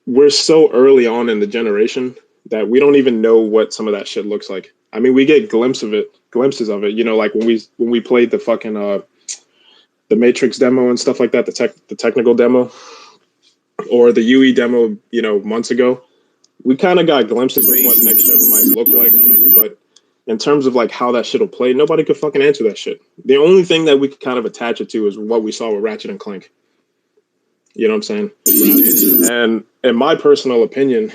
we're so early on in the generation that we don't even know what some of that shit looks like. I mean, we get glimpses of it. You know, like when we played the fucking the Matrix demo and stuff like that, the technical demo or the UE demo, you know, months ago. We kind of got glimpses of what next gen might look like, but in terms of like how that shit will play, nobody could fucking answer that shit. The only thing that we could kind of attach it to is what we saw with Ratchet and Clank. You know what I'm saying? And in my personal opinion,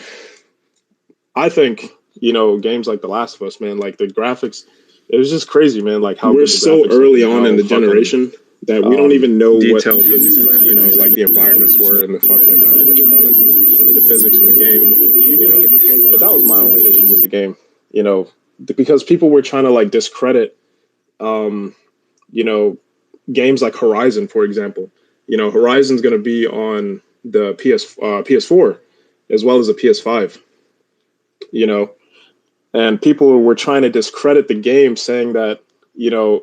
I think, you know, games like The Last of Us, man, like the graphics, it was just crazy, man. Like how we're so early on in the generation that we don't even know what the, you know, like the environments were and the fucking the physics in the game, you know. But that was my only issue with the game, you know, because people were trying to like discredit, you know, games like Horizon, for example. You know, Horizon's going to be on the PS4 as well as the PS5. You know, and people were trying to discredit the game, saying that, you know,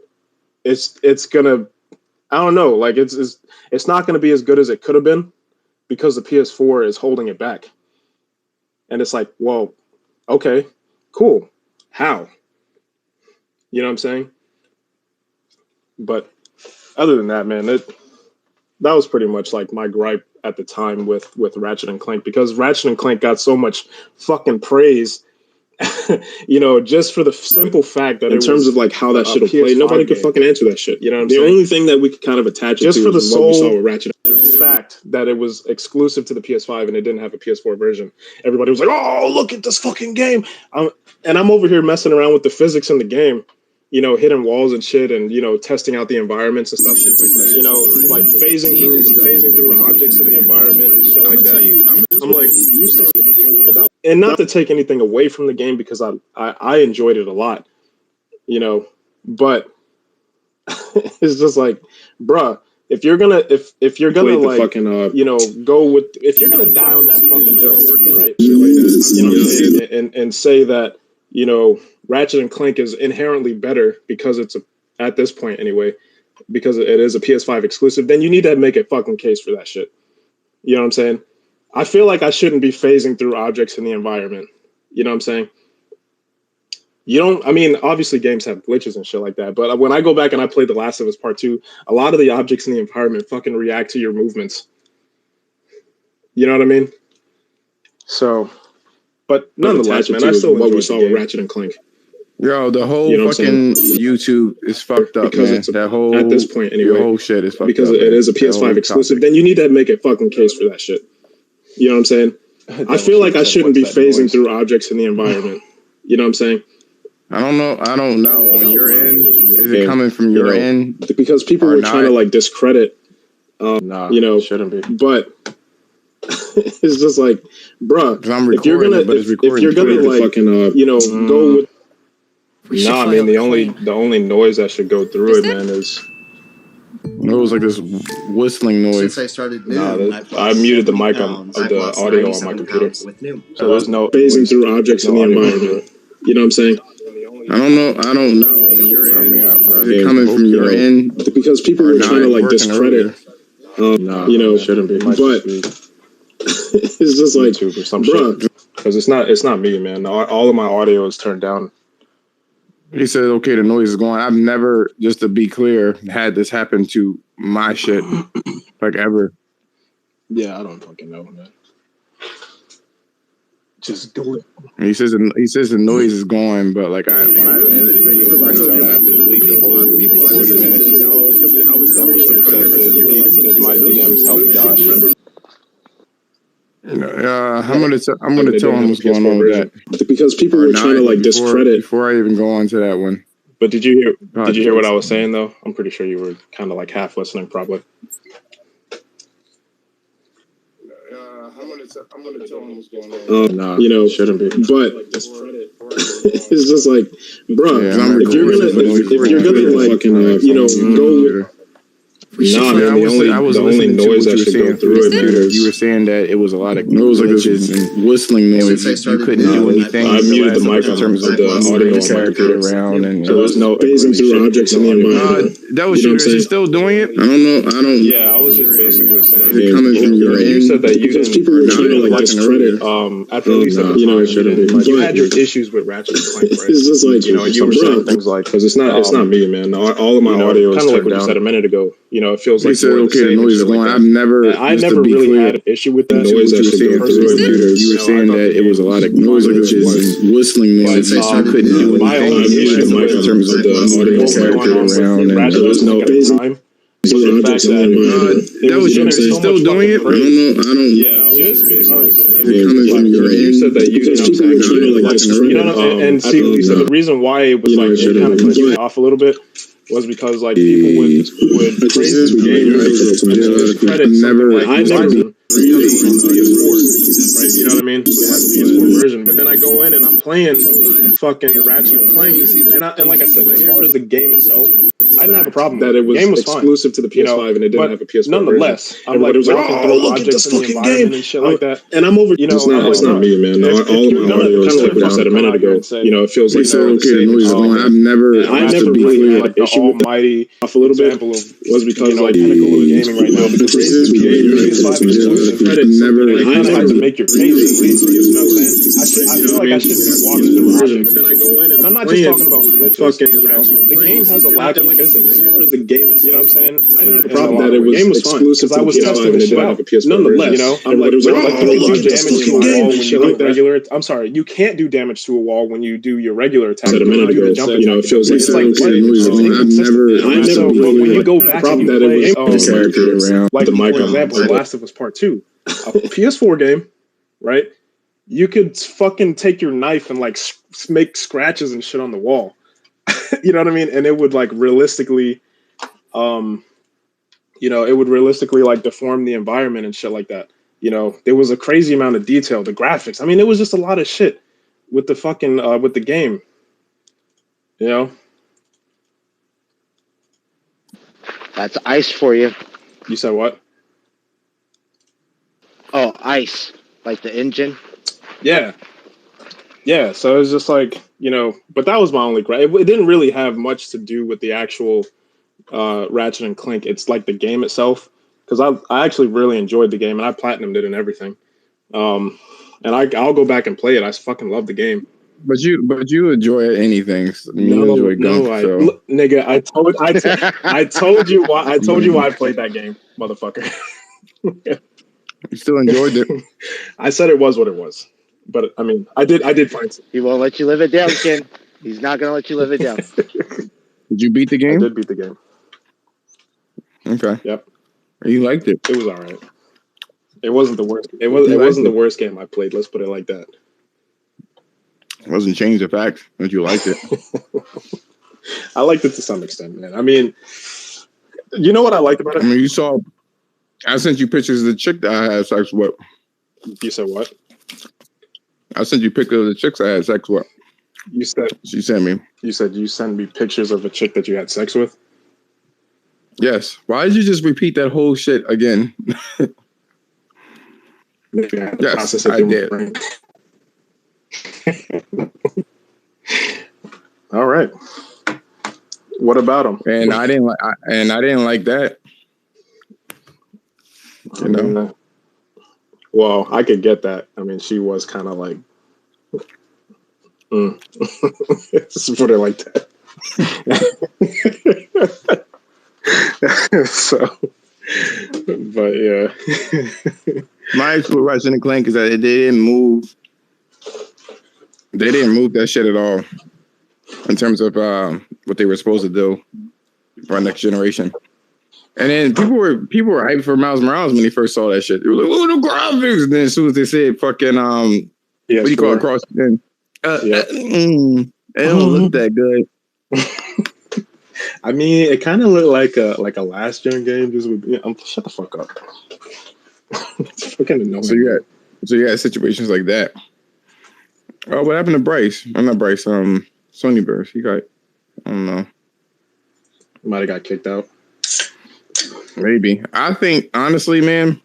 it's gonna, I don't know, like it's not gonna be as good as it could have been because the PS4 is holding it back. And it's like, well, okay, cool. How? You know what I'm saying? But other than that, man, that was pretty much like my gripe at the time with Ratchet and Clank, because Ratchet and Clank got so much fucking praise, you know, just for the simple fact that in terms of like how that shit will play, nobody could fucking answer that shit. You know what I'm saying? The only thing that we could kind of attach just it to for the is what we saw with Ratchet fact that it was exclusive to the PS5 and it didn't have a PS4 version. Everybody was like, "Oh, look at this fucking game!" And I'm over here messing around with the physics in the game, you know, hitting walls and shit, and you know, testing out the environments and stuff. You know, like phasing through objects in the environment and shit like that. I'm like, you started, and not to take anything away from the game because I enjoyed it a lot, you know, but it's just like, bruh, if you're gonna like fucking, you know, go with, if you're gonna die on that fucking hill, right? You know what I'm saying? And say that, you know, Ratchet and Clank is inherently better because it's at this point anyway, because it is a PS5 exclusive, then you need to make a fucking case for that shit. You know what I'm saying? I feel like I shouldn't be phasing through objects in the environment. You know what I'm saying? You don't, I mean, obviously games have glitches and shit like that, but when I go back and I play The Last of Us Part 2, a lot of the objects in the environment fucking react to your movements. You know what I mean? So, but nonetheless, man, I still enjoy what we saw with Ratchet and Clank. Yo, the whole fucking YouTube is fucked up, because man. It's that whole, at this point anyway, your whole shit is fucked because up. Because it is a PS5 exclusive, then you need to make a fucking case for that shit. You know what I'm saying? I feel like I shouldn't be phasing through objects in the environment. You know what I'm saying? I don't know. On your end, is it coming from your end? Because people were trying to like discredit. Nah, you know, shouldn't be. But it's just like, bruh, if you're gonna like fucking you know, go with. No, I mean the only noise that should go through it, man, is. It was like this whistling noise. Since I started I muted the mic of the audio on my computer. So there's no phasing through objects in the environment. You know what I'm saying? I don't know. On your end, I mean, is it coming from your end? Because people were trying to like discredit. You know, shouldn't be. But it's just like, bruh, because it's not me, man. All of my audio is turned down. He said, okay, the noise is going. I've never, just to be clear, had this happen to my shit, like ever. Yeah, I don't fucking know, man. Just do it. He says the noise is going, but like when this video prints out, I have to delete the whole 40 minutes. Because I was double sure that my DMs help Josh. I'm gonna tell him what's going on with that. Because people were trying to like discredit before I even go on to that one. But did you hear what I was saying though? I'm pretty sure you were kind of like half listening, probably. I'm gonna tell him what's going on. No, you know, shouldn't be. But it's just like, bro, if you're gonna like, you know, go No, man, the only noise that should go through it. You were saying that it was a lot of it was like glitches and whistling noise. You couldn't do anything. I muted the mic in terms of the audio character around and so there's no phasing through objects in the environment. That was you still doing it? I don't know. Yeah, I was just basically saying. It coming from your You said that you didn't. People were trying to like discredit. At least at the time, you had your issues with Ratchet and Clank, right? It's just like you were saying things like because it's not me, man. All of my audio is kind of like what down. you said a minute ago. It feels like okay, the noise is going. I never really had an issue with that. Noise that should go through it. You were saying that it was a lot of noise, glitches and whistling noise. You couldn't do anything in terms of the audio character around and there was no time. The fact that was you still doing it? I don't. Yeah, I was just because you said that and see, Lisa, the reason why it was like it kind of pissed me off a little bit was because like people would praise the game and credit I never PS4, right? You know what I mean? It has a PS4 version, but then I go in and I'm playing fucking Ratchet and Clank, and like I said, as far as the game itself, I didn't have a problem. That it was, game was exclusive to the PS5 and it didn't have a PS4 nonetheless, version. I'm like, look at this fucking game and shit like that. And I'm over. It's not me, man. All of my audio is kind of like what I said a minute ago. It feels like okay, the noise is going. I never really had like the almighty off a little bit was because like pinnacle of gaming right now because PS5 exclusive credits have to make your face at least. You know what I'm saying? I feel like I shouldn't be walking through objects. And I'm not just talking about glitches. The game has a lack of physics as far as the game is. You know what I'm saying? I didn't have a problem that it was exclusive because I was testing the shit out. Nonetheless, I'm like, you do damage to a wall when you do regular. I'm sorry, you can't do damage to a wall when you do your regular attack. A minute ago, it feels like when you go back and you play character around, like for example, The Last of Us Part 2, a PS4 game, right? You could fucking take your knife and like make scratches and shit on the wall. You know what I mean? And it would like realistically, it would realistically like deform the environment and shit like that. There was a crazy amount of detail, the graphics. I mean, it was just a lot of shit with the fucking with the game. That's ice for you. You said what? Oh, ice, like the engine. Yeah. So it was just like but that was my only gripe. It didn't really have much to do with the actual Ratchet and Clank. It's like the game itself, because I actually really enjoyed the game and I platinumed it and everything. And I'll go back and play it. I fucking love the game. But you enjoy anything. Nigga, I told you why I played that game, motherfucker. You still enjoyed it. I said it was what it was. But I mean, I did find some. He won't let you live it down, Ken. He's not gonna let you live it down. Did you beat the game? I did beat the game. Okay. Yep. You liked it. It was all right. It wasn't the worst. It wasn't the worst game I played. Let's put it like that. It wasn't change the fact that you liked it. I liked it to some extent, man. I mean, you know what I liked about it? I mean, I sent you pictures of the chick that I had sex with. You said what? I sent you pictures of the chicks I had sex with. You said she sent me. You said you sent me pictures of a chick that you had sex with? Yes. Why did you just repeat that whole shit again? Maybe I had to yes, process it I through did. my brain. All right. What about him? And I didn't like that. Well, I could get that. I mean, she was kind of like, just put it like that. So, but yeah. My issue with Ratchet and Clank is that they didn't move. They didn't move that shit at all in terms of what they were supposed to do for our next generation. And then people were hyped for Miles Morales when they first saw that shit. They were like, "Oh, the graphics!" And then as soon as they said, "Fucking what do you call it? Cross?" Then it don't look that good. I mean, it kind of looked like a last gen game. Just shut the fuck up. It's fucking annoying. So you had situations like that. Oh, what happened to Bryce? I'm not Bryce. Sonny Burst. He got, I don't know. Might have got kicked out. Maybe. I think honestly, man.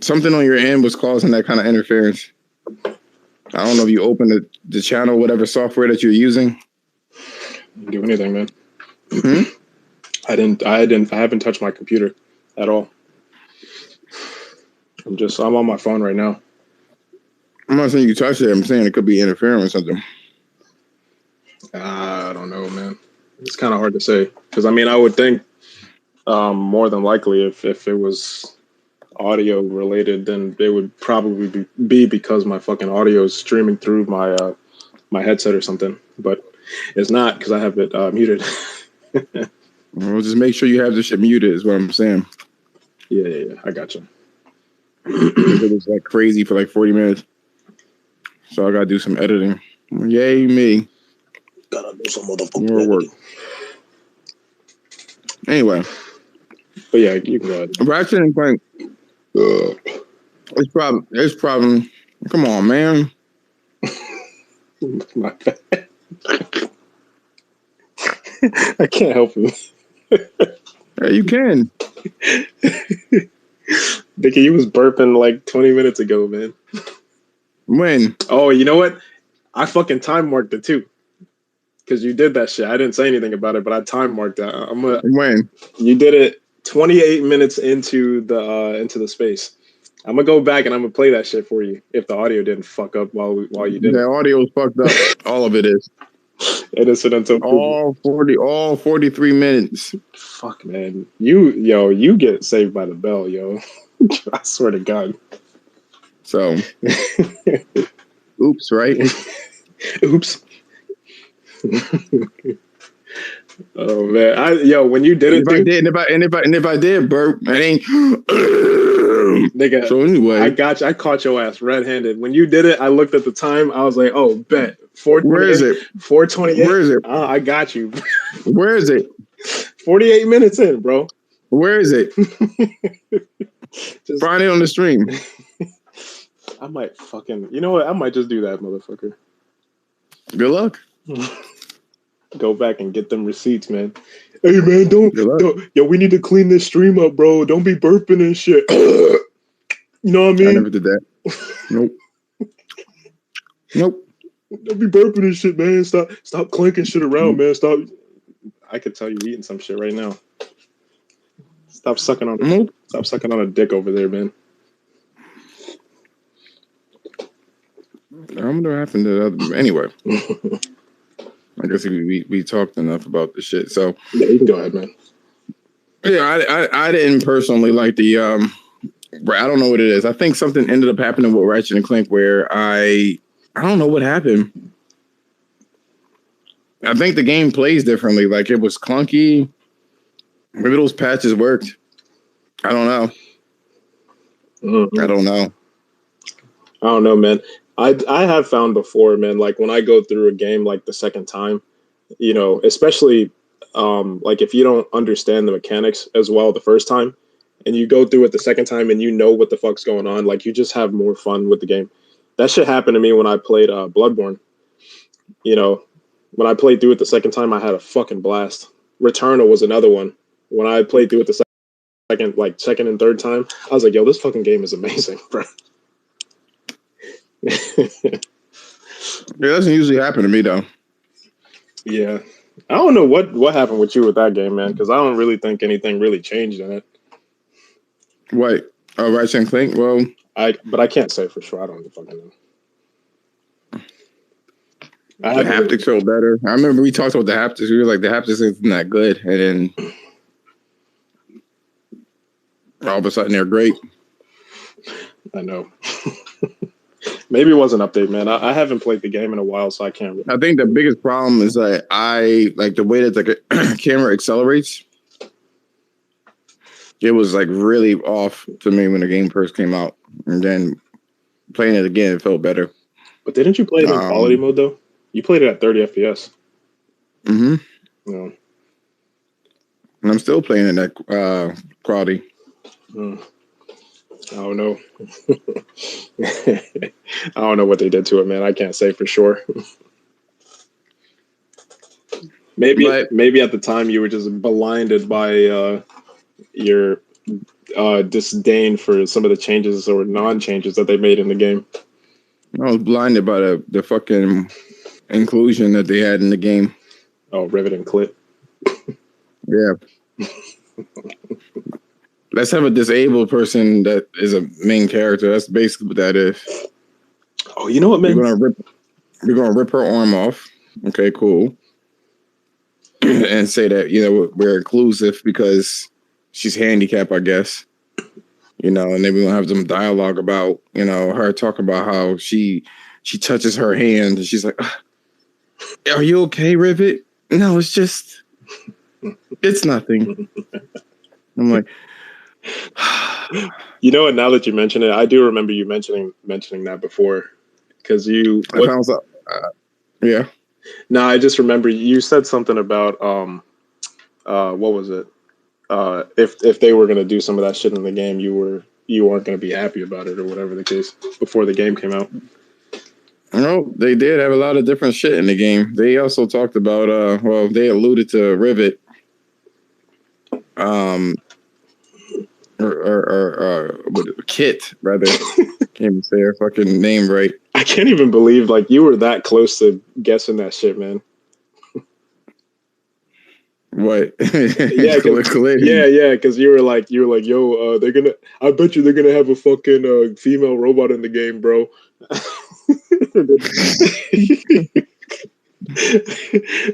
Something on your end was causing that kind of interference. I don't know if you opened the channel, whatever software that you're using. Didn't do anything, man. Hmm? I haven't touched my computer at all. I'm on my phone right now. I'm not saying you touched it. I'm saying it could be interfering with something. I don't know, man. It's kind of hard to say because I mean, I would think more than likely if it was audio related, then it would probably be because my fucking audio is streaming through my my headset or something. But it's not because I have it muted. Well, just make sure you have this shit muted. Is what I'm saying. Yeah. I got you. It was like crazy for like 40 minutes, so I gotta do some editing. Yay me! Gotta do some motherfucking More work. Anyway, but yeah, you can go ahead. Ratchet and Clank. It's problem. Come on, man. My bad. I can't help it. Yeah, you can. Dickie, you was burping like 20 minutes ago, man. When? Oh, you know what? I fucking time marked it too. Because you did that shit. I didn't say anything about it, but I time marked that. When? You did it 28 minutes into the space. I'm gonna go back and I'm gonna play that shit for you if the audio didn't fuck up while you did The it. audio is fucked up. All of it is. Innocent until all 43 minutes. Fuck, man. You get saved by the bell, yo. I swear to God. So, oops, right? Oops. Oh man, when you did it, if I did burp, I ain't. Nigga, so anyway, I got you. I caught your ass red-handed. When you did it, I looked at the time. I was like, "Oh, bet 428." Where is it? 428. Where is it? I got you. Where is it? 48 minutes in, bro. Where is it? Find it on the stream. I might fucking. You know what? I might just do that, motherfucker. Good luck. Go back and get them receipts, man. Hey, man, don't. Yo, we need to clean this stream up, bro. Don't be burping and shit. You know what I mean? I never did that. Nope. Don't be burping and shit, man. Stop clinking shit around, man. Stop. I could tell you eating some shit right now. Stop sucking on a dick over there, man. I wonder what happened to the other. Anyway. I guess we talked enough about the shit. So yeah, you can go ahead, man. Yeah, I didn't personally like the I don't know what it is. I think something ended up happening with Ratchet and Clank where I don't know what happened. I think the game plays differently. Like it was clunky. Maybe those patches worked. I don't know. Mm-hmm. I don't know, man. I have found before, man, like when I go through a game like the second time, you know, especially like if you don't understand the mechanics as well the first time and you go through it the second time and you know what the fuck's going on, like you just have more fun with the game. That shit happened to me when I played Bloodborne. You know, when I played through it the second time, I had a fucking blast. Returnal was another one. When I played through it the second and third time, I was like, yo, this fucking game is amazing, bro. It doesn't usually happen to me though. Yeah, I don't know what happened with you with that game, man, because I don't really think anything really changed in it. What? Ratchet and Clank? Well, but I can't say for sure. I don't fucking know. The haptics felt better. I remember we talked about the haptics. We were like, the haptics isn't that good, and then all of a sudden they're great. I know. Maybe it was an update, man. I haven't played the game in a while, so I can't. I think the biggest problem is that I like the way that the camera accelerates. It was like really off to me when the game first came out, and then playing it again, it felt better. But didn't you play it in quality mode though? You played it at 30 FPS. Mm-hmm. No. And I'm still playing it at quality. I don't know. I don't know what they did to it, man. I can't say for sure. Maybe at the time you were just blinded by your disdain for some of the changes or non-changes that they made in the game. I was blinded by the fucking inclusion that they had in the game. Oh, Rivet and Clit. Yeah. Let's have a disabled person that is a main character. That's basically what that is. Oh, you know what, man? We're gonna rip her arm off. Okay, cool. And say that, you know, we're inclusive because she's handicapped, I guess. You know, and then we're gonna have some dialogue about, you know, her talking about how she touches her hand and she's like, "Are you okay, Rivet?" No, it's nothing. I'm like, you know what? Now that you mention it, I do remember you mentioning that before, because yeah. No, I just remember you said something about what was it? If they were gonna do some of that shit in the game, you weren't gonna be happy about it or whatever the case before the game came out. No, they did have a lot of different shit in the game. They also talked about they alluded to Rivet. Kit, rather. Can't even say her fucking name right. I can't even believe like you were that close to guessing that shit, man. What? Yeah, because you were like, yo, I bet you they're gonna have a fucking female robot in the game, bro.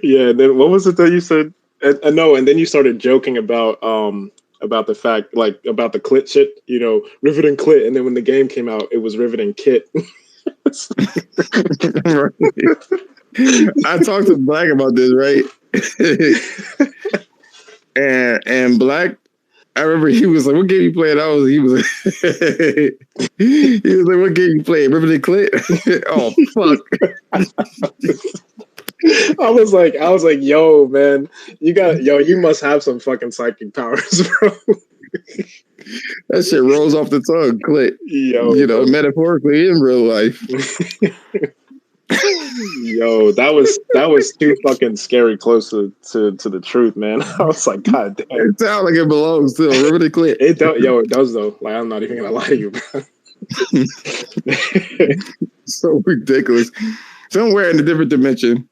Yeah, and then what was it that you said? And then you started joking about the fact, like, about the clit shit, you know, Rivet and Clit, and then when the game came out, it was Rivet and Kit. I talked to Black about this, right? and Black, I remember he was like, "What game you playing?" He was like, "What game you playing? Rivet and Clit?" Oh fuck. I was like, yo, man, you must have some fucking psychic powers, bro. That shit rolls off the tongue, Clit. Yo, you know, metaphorically in real life. Yo, that was too fucking scary close to the truth, man. I was like, God damn. It sounds like it belongs to Rivet and Clit. It does though. Like, I'm not even gonna lie to you, bro. So ridiculous. Somewhere in a different dimension,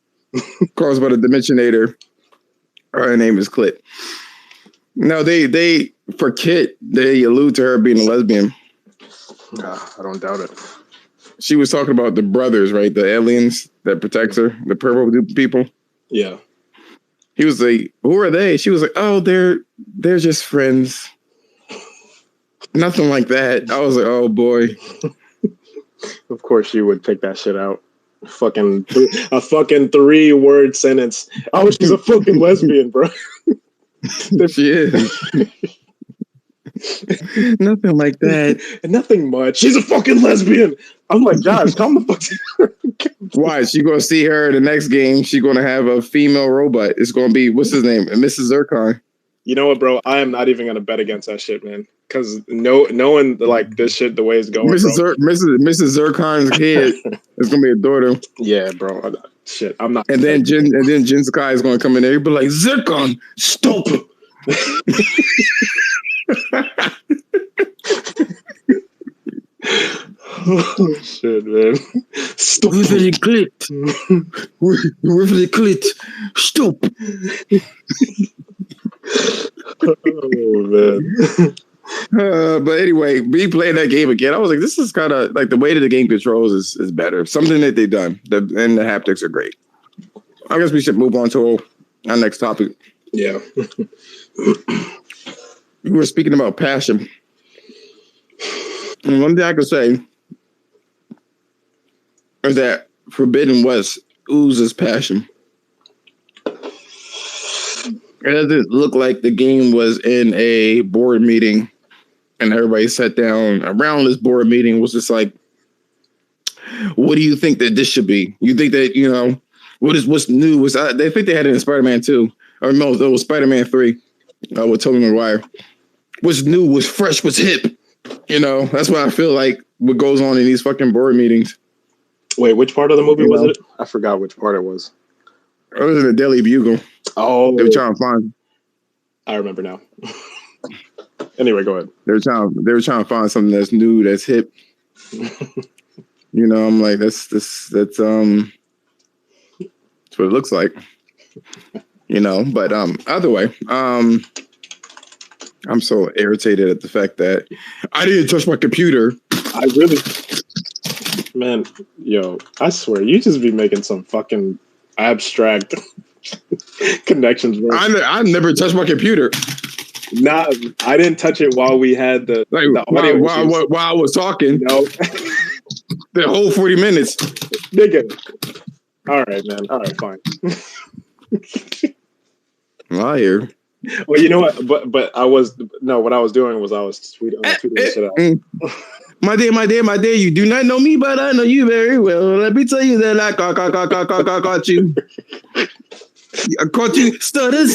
caused by the Dimensionator, her name is Clit. No, they for Kit, they allude to her being a lesbian. I don't doubt it. She was talking about the brothers, right? The aliens that protects her, the purple people. Yeah. He was like, "Who are they?" She was like, "Oh, they're just friends." Nothing like that. I was like, "Oh boy." Of course you would take that shit out. A fucking 3-word sentence. Oh, she's a fucking lesbian, bro. She is. Nothing like that. Nothing much. She's a fucking lesbian. I'm like, Josh, calm the fuck down. Why? She gonna see her in the next game. She's gonna have a female robot. It's gonna be, what's his name? Mrs. Zircon. You know what, bro? I am not even gonna bet against that shit, man. Because knowing like this shit the way it's going, Mrs. Zircon's kid is gonna be a daughter. Yeah, bro. Shit, I'm not. And then Jin Sakai is gonna come in there. He'll be like, "Zircon, stop!" Oh shit, man! Stop! Rivet and Clit. Rivet and Clit. Stop! Oh man! But anyway, me playing that game again, I was like, this is kind of like the way that the game controls is better. Something that they've done, and the haptics are great. I guess we should move on to our next topic. Yeah. We were speaking about passion. And one thing I could say is that Forbidden West oozes passion. It doesn't look like the game was in a board meeting and everybody sat down around this board meeting was just like, what do you think that this should be? You think that, you know, what's new? They think they had it in Spider-Man 2. Or no, it was Spider-Man 3 with Tobey Maguire. What's new, what's fresh, what's hip. You know, that's what I feel like what goes on in these fucking board meetings. Wait, which part of the movie was it? I forgot which part it was. It was in the Daily Bugle. Oh, They were trying to find. I remember now. Anyway, go ahead. They were trying to find something that's new, that's hip. You know, I'm like, that's what it looks like. You know, but either way, I'm so irritated at the fact that I didn't touch my computer. I really, man, yo, I swear, you just be making some fucking abstract connections, bro. I never touched my computer. Nah, I didn't touch it while we had the audio while I was talking. No. The whole 40 minutes. Nigga. All right, man. All right, fine. Liar. Well, you know what? But what I was doing was I was tweeting this shit out. My dear, you do not know me, but I know you very well. Let me tell you that I caught you. I caught you. Stutter.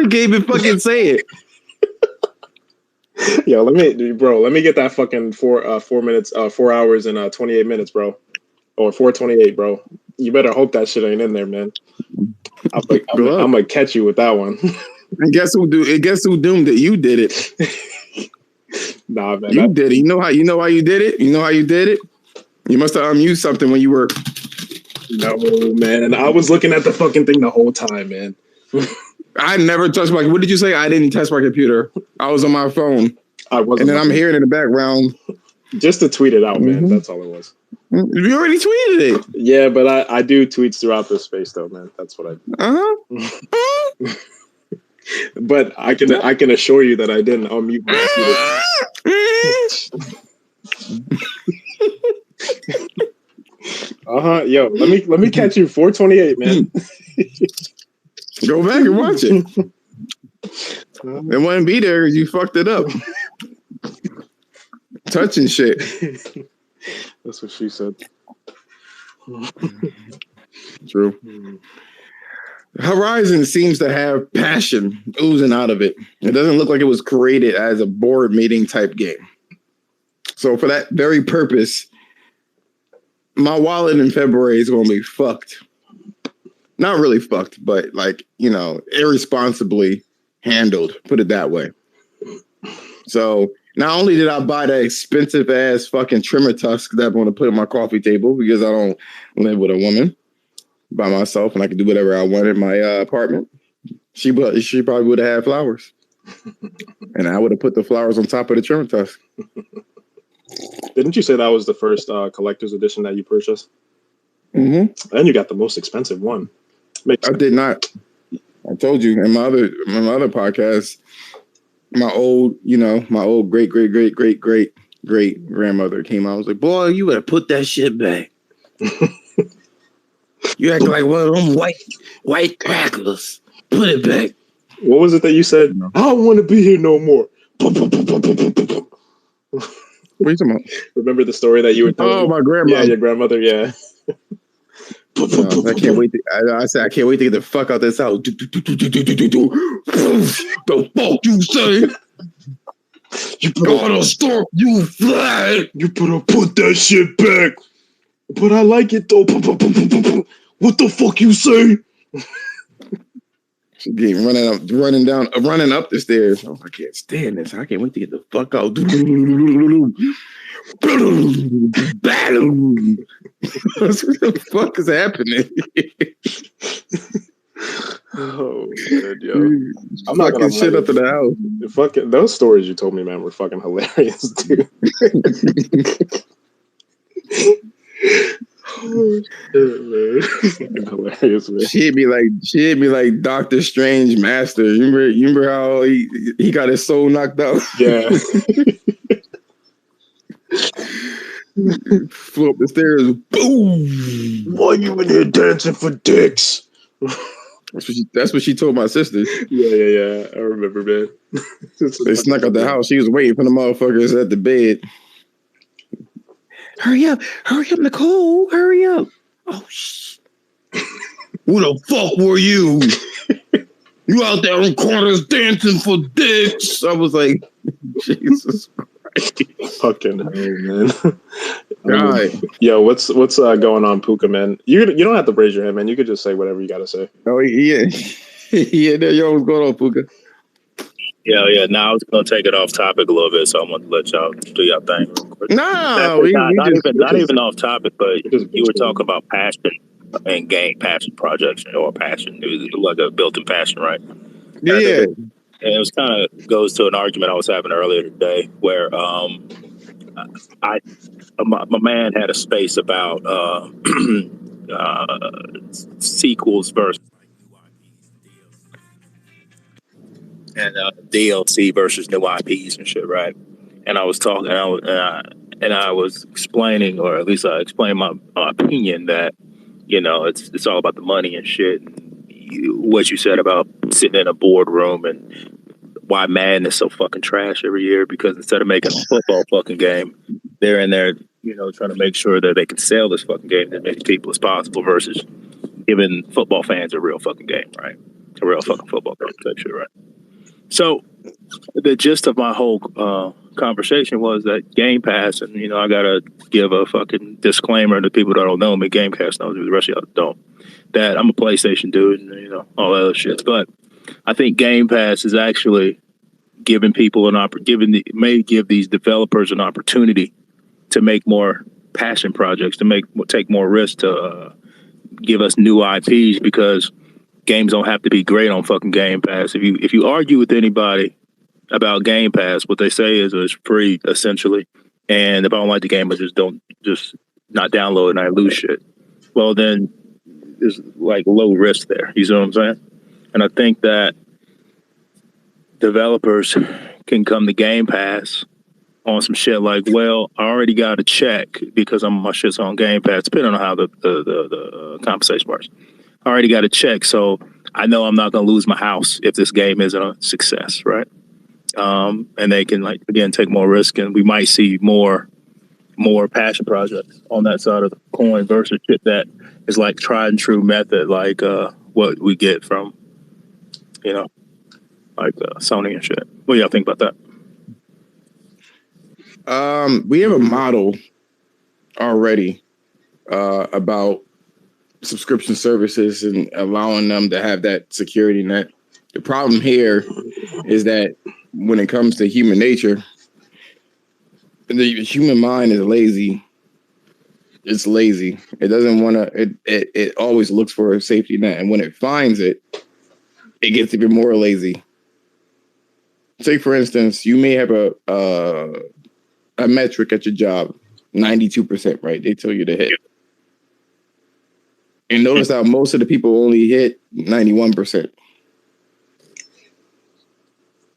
Can't even fucking say it. Yo, let me get that fucking 4 hours and 28 minutes, bro. Or 4:28, bro. You better hope that shit ain't in there, man. I'm gonna catch you with that one. And guess who doomed it? You did it. Nah, man. You did it. You know how you did it? You know how you did it? You must have unmuted something when you were. No, man. I was looking at the fucking thing the whole time, man. I never touched my. What did you say? I didn't touch my computer. I was on my phone. I wasn't. And then I'm hearing in the background. Just to tweet it out, man. That's all it was. You already tweeted it. Yeah, but I do tweets throughout this space, though, man. That's what I do. But I can assure you that I didn't unmute my computer. Yo, let me catch you 4:28, man. Go back and watch it. It wouldn't be there because you fucked it up. Touching shit. That's what she said. True. Horizon seems to have passion oozing out of it. It doesn't look like it was created as a board meeting type game. So for that very purpose, my wallet in February is going to be fucked. Not really fucked, but like, you know, irresponsibly handled, put it that way. So not only did I buy that expensive ass fucking trimmer tusk that I'm going to put on my coffee table because I don't live with a woman by myself and I can do whatever I want in my apartment. She probably would have had flowers. And I would have put the flowers on top of the trimmer tusk. Didn't you say that was the first collector's edition that you purchased? Mm-hmm. And you got the most expensive one. I did not. I told you in my other podcast, my old great grandmother came out. I was like, boy, you better put that shit back. You act like one of them white crackers. Put it back. What was it that you said? I don't want to be here no more. What are you talking about? Remember the story that you were telling? Oh, my grandmother. Yeah, your grandmother, yeah. I can't wait. I said I can't wait to get the fuck out this house. The fuck you say? You gotta stop. You fly. You better put that shit back. But I like it though. What the fuck you say? She getting running up the stairs. Oh, I can't stand this. I can't wait to get the fuck out. What the fuck is happening? Oh, good, yo. I'm not gonna shit up in the house. Fucking those stories you told me, man, were fucking hilarious, dude. Oh, shit, man. Hilarious, man. She'd be like Doctor Strange Master. You remember how he got his soul knocked out? Yeah. Flew up the stairs. Boom! Why you in here dancing for dicks? That's what she told my sister. Yeah. I remember, man. They snuck out the house. She was waiting for the motherfuckers at the bed. Hurry up, Nicole! Hurry up! Oh shit! Who the fuck were you? You out there on corners dancing for dicks? I was like, Jesus Christ! Fucking hell, man. God. Yo, what's going on, Puka, man? You don't have to raise your hand, man. You could just say whatever you got to say. Oh yeah, yeah. Yo, what's going on, Puka? Yeah. Now I was gonna take it off topic a little bit, so I'm gonna let y'all do y'all thing real quick. No, Not even off topic, but you were talking about passion and game passion projects or passion. It was like a built-in passion, right? Yeah. And it was kind of goes to an argument I was having earlier today, where my man had a space about sequels versus and DLC versus new IPs and shit, right? And I was talking, and I was explaining, or at least I explained my opinion that it's all about the money and shit. What you said about sitting in a boardroom and why Madden is so fucking trash every year, because instead of making a football fucking game, they're in there, trying to make sure that they can sell this fucking game to as many people as possible versus giving football fans a real fucking game, right? A real fucking football game, type shit, right? So the gist of my whole conversation was that Game Pass, and I gotta give a fucking disclaimer to people that don't know me. Gamecast knows me, the rest of y'all don't. That I'm a PlayStation dude, and all that other shit. But I think Game Pass is actually giving people may give these developers an opportunity to make more passion projects, to take more risks, to give us new IPs, because games don't have to be great on fucking Game Pass. If you argue with anybody about Game Pass, what they say is it's free essentially, and if I don't like the game, I just not download it and I lose shit. Well, then there's like low risk there. You see what I'm saying? And I think that developers can come to Game Pass on some shit like, well, I already got a check because my shit's on Game Pass, depending on how the compensation works. I already got a check, so I know I'm not going to lose my house if this game isn't a success, right? And they can, like, again, take more risk, and we might see more passion projects on that side of the coin versus shit that is like tried and true method, like what we get from, like Sony and shit. What do y'all think about that? We have a model already about subscription services and allowing them to have that security net. The problem here is that when it comes to human nature, the human mind is lazy. It's lazy. It doesn't want to. It always looks for a safety net, and when it finds it, it gets even more lazy. Say, for instance, you may have a metric at your job, 92%, right? They tell you to hit. And notice how most of the people only hit 91%.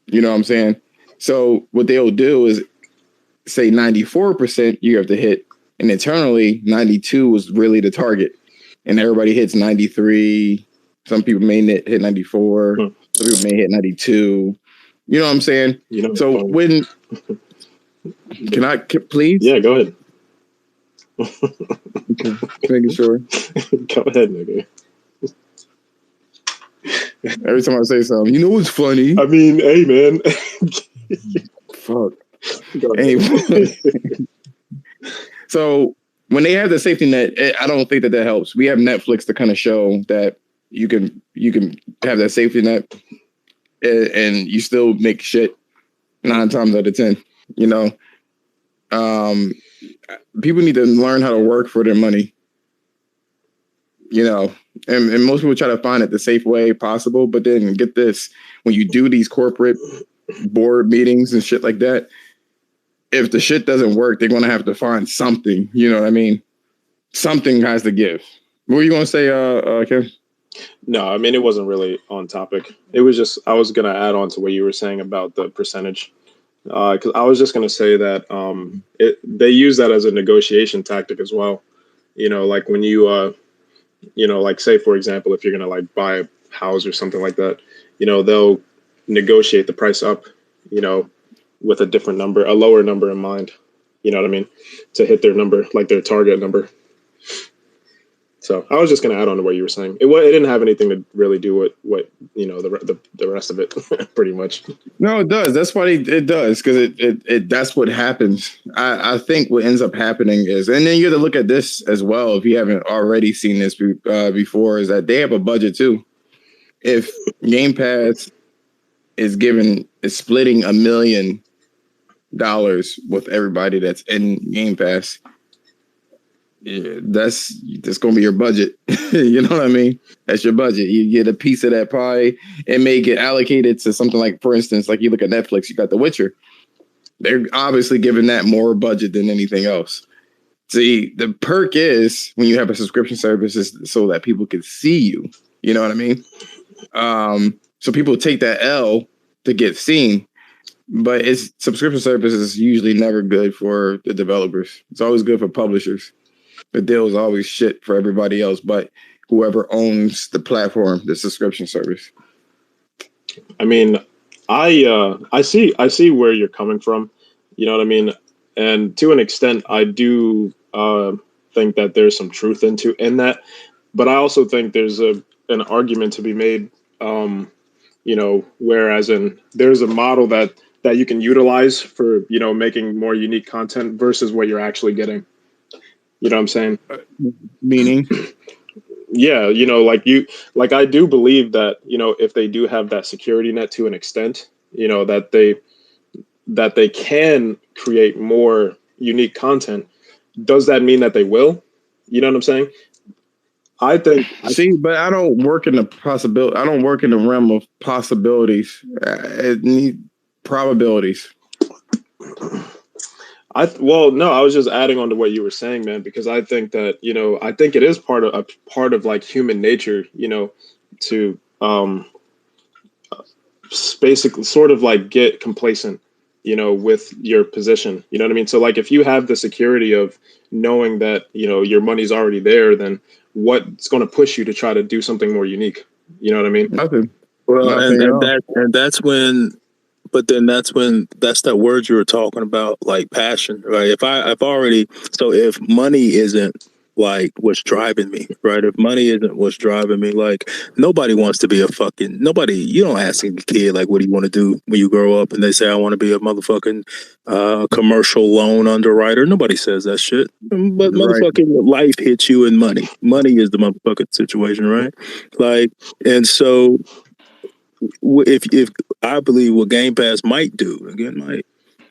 You know what I'm saying? So what they'll do is say 94% you have to hit, and internally 92 was really the target. And everybody hits 93. Some people may hit 94. Some people may hit 92. You know what I'm saying? So when... Can I please? Yeah, go ahead. Okay, making sure. Go ahead, nigga. Every time I say something, what's funny? I mean, hey, man. Fuck. Anyway. So when they have the safety net, I don't think that helps. We have Netflix to kind of show that you can have that safety net and you still make shit 9 times out of 10. People need to learn how to work for their money. And most people try to find it the safe way possible, but then get this, when you do these corporate board meetings and shit like that, if the shit doesn't work, they're going to have to find something, you know what I mean? Something has to give. What were you going to say, Ken? No, I mean, it wasn't really on topic. It was just, I was going to add on to what you were saying about the percentage. Because I was just going to say that they use that as a negotiation tactic as well. Like when you, like say, for example, if you're going to like buy a house or something like that, they'll negotiate the price up, with a different number, a lower number in mind, you know what I mean, to hit their number, like their target number. So I was just going to add on to what you were saying. It didn't have anything to really do with what the rest of it, pretty much. No, it does. That's why it does, because it that's what happens. I think what ends up happening is, and then you have to look at this as well if you haven't already seen this before, is that they have a budget too. If Game Pass is splitting $1 million with everybody that's in Game Pass, yeah, that's gonna be your budget. You know what I mean? That's your budget. You get a piece of that pie. It may get allocated to something like, for instance, like you look at Netflix, you got The Witcher. They're obviously giving that more budget than anything else. See, the perk is when you have a subscription service is so that people can see you. You know what I mean? So people take that L to get seen, but it's subscription service is usually never good for the developers. It's always good for publishers. The deal is always shit for everybody else, but whoever owns the platform, the subscription service. I mean, I see where you're coming from. You know what I mean? And to an extent, I do think that there's some truth in that. But I also think there's an argument to be made. Whereas there's a model that you can utilize for making more unique content versus what you're actually getting. You know what I'm saying? Meaning? Yeah, I do believe that, if they do have that security net to an extent, that they can create more unique content. Does that mean that they will? You know what I'm saying? I think. But I don't work in the possibility. I don't work in the realm of possibilities. It need probabilities. I was just adding on to what you were saying, man, because I think that, I think it is part of like human nature, to basically sort of like get complacent, with your position. You know what I mean? So like if you have the security of knowing that, your money's already there, then what's going to push you to try to do something more unique? You know what I mean? Nothing. Well, Nothing that's when. But then that's that word you were talking about, like passion, right? If money isn't like what's driving me, right? If money isn't what's driving me, like nobody wants to be you don't ask a kid, like, what do you want to do when you grow up? And they say, I want to be a motherfucking commercial loan underwriter. Nobody says that shit. But motherfucking life hits you in money. Money is the motherfucking situation, right? Like, and so if I believe what Game Pass might do,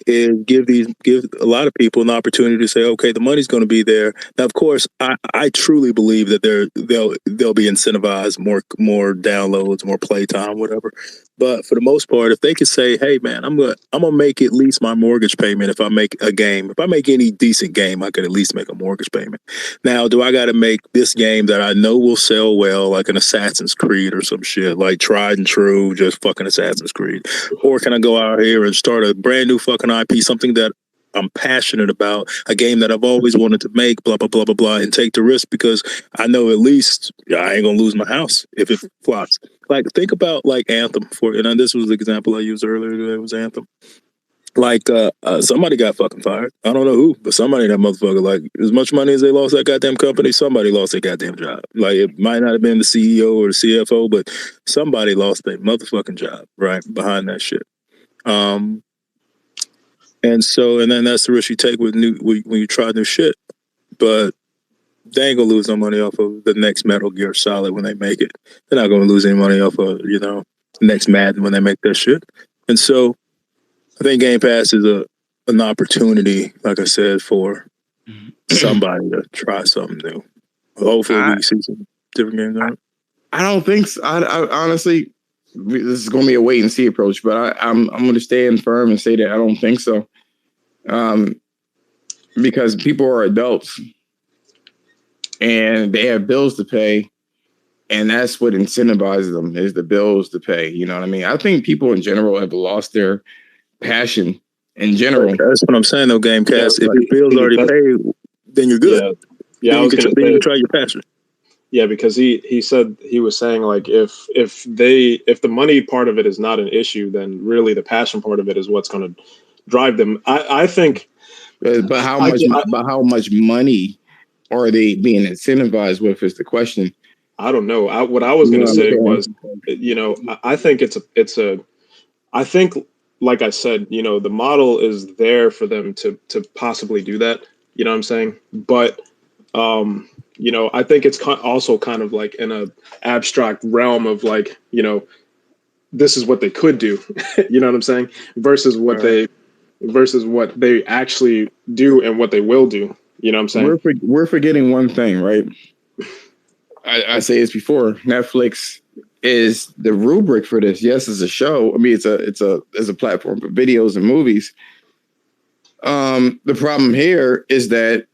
is give a lot of people an opportunity to say, okay, the money's going to be there. Now, of course, I truly believe that they'll be incentivized, more downloads, more playtime, whatever. But for the most part, if they could say, hey man, I'm gonna make at least my mortgage payment if I make a game. If I make any decent game, I could at least make a mortgage payment. Now, do I got to make this game that I know will sell well, like an Assassin's Creed or some shit, like tried and true, just fucking Assassin's Creed? Or can I go out here and start a brand new fucking IP, something that I'm passionate about, a game that I've always wanted to make, blah, blah, blah, blah, blah, and take the risk because I know at least I ain't gonna lose my house if it flops. Like, think about like Anthem and this was the example I used earlier. It was Anthem. Like, somebody got fucking fired. I don't know who, but somebody in that motherfucker, like, as much money as they lost that goddamn company, somebody lost their goddamn job. Like, it might not have been the CEO or the CFO, but somebody lost their motherfucking job, right, behind that shit. And then that's the risk you take when you try new shit. But they ain't gonna lose no money off of the next Metal Gear Solid when they make it. They're not gonna lose any money off of, the next Madden when they make that shit. And so I think Game Pass is an opportunity, like I said, for somebody to try something new. Hopefully we see some different games on it. I don't think so. I honestly, this is going to be a wait and see approach, but I'm going to stand firm and say that I don't think so. Because people are adults and they have bills to pay, and that's what incentivizes them is the bills to pay. You know what I mean? I think people in general have lost their passion in general. That's what I'm saying, though, Gamecast. If your bills already paid, then you're good. Yeah, then you can try your passion. Yeah, because he said he was saying like if the money part of it is not an issue, then really the passion part of it is what's going to drive them. I think. But how much money or are they being incentivized with is the question. I don't know. What I was going to say was, I think I think, like I said, the model is there for them to possibly do that. You know what I'm saying? But, I think it's also kind of like in a abstract realm of like, this is what they could do. You know what I'm saying? Versus what they actually do and what they will do. You know what I'm saying? We're forgetting one thing, right? I say this before. Netflix is the rubric for this. Yes, it's a show. I mean, it's a platform for videos and movies. The problem here is that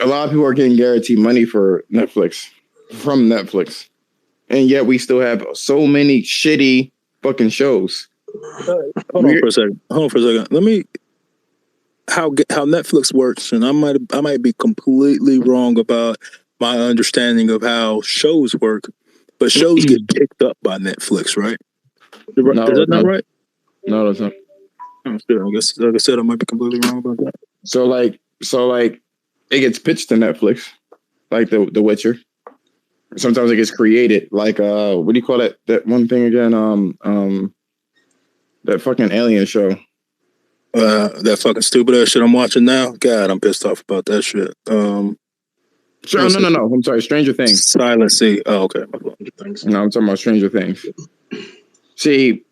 a lot of people are getting guaranteed money from Netflix, and yet we still have so many shitty fucking shows. Hold on for a second. Let me how Netflix works, and I might be completely wrong about my understanding of how shows work, but shows get picked up by Netflix, right? No, is that not right? No, that's not. I guess, like I said, I might be completely wrong about that. So like, it gets pitched to Netflix, like the Witcher. Sometimes it gets created, like what do you call that? That one thing again? That fucking alien show. That fucking stupid ass shit I'm watching now. God, I'm pissed off about that shit. Sure, no. I'm sorry, Stranger Things. Silent Sea. Oh, okay. No, I'm talking about Stranger Things. See,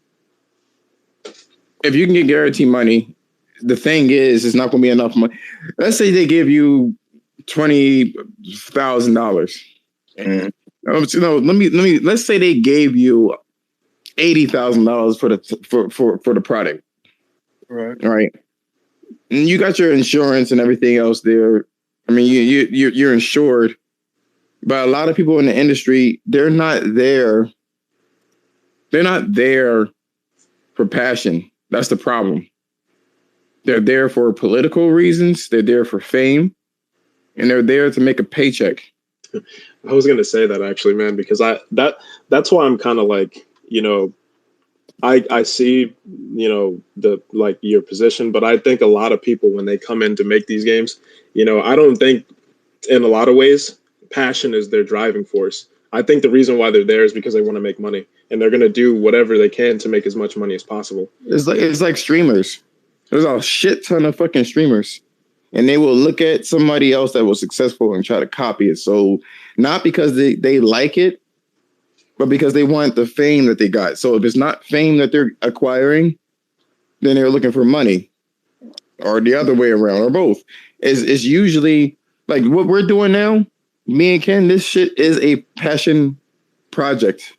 if you can get guaranteed money, the thing is, it's not going to be enough money. Let's say they give you $20,000. Let's say they gave you $80,000 for the product. Right. And you got your insurance and everything else there. I mean, you're insured, but a lot of people in the industry, they're not there. They're not there for passion. That's the problem. They're there for political reasons. They're there for fame, and they're there to make a paycheck. I was going to say that actually, man, because that's why I'm kind of like, I see, the like your position, but I think a lot of people when they come in to make these games, I don't think in a lot of ways passion is their driving force. I think the reason why they're there is because they want to make money, and they're going to do whatever they can to make as much money as possible. It's like streamers. There's a shit ton of fucking streamers, and they will look at somebody else that was successful and try to copy it. So not because they like it, but because they want the fame that they got. So if it's not fame that they're acquiring, then they're looking for money, or the other way around, or both. It's usually like what we're doing now. Me and Ken, this shit is a passion project.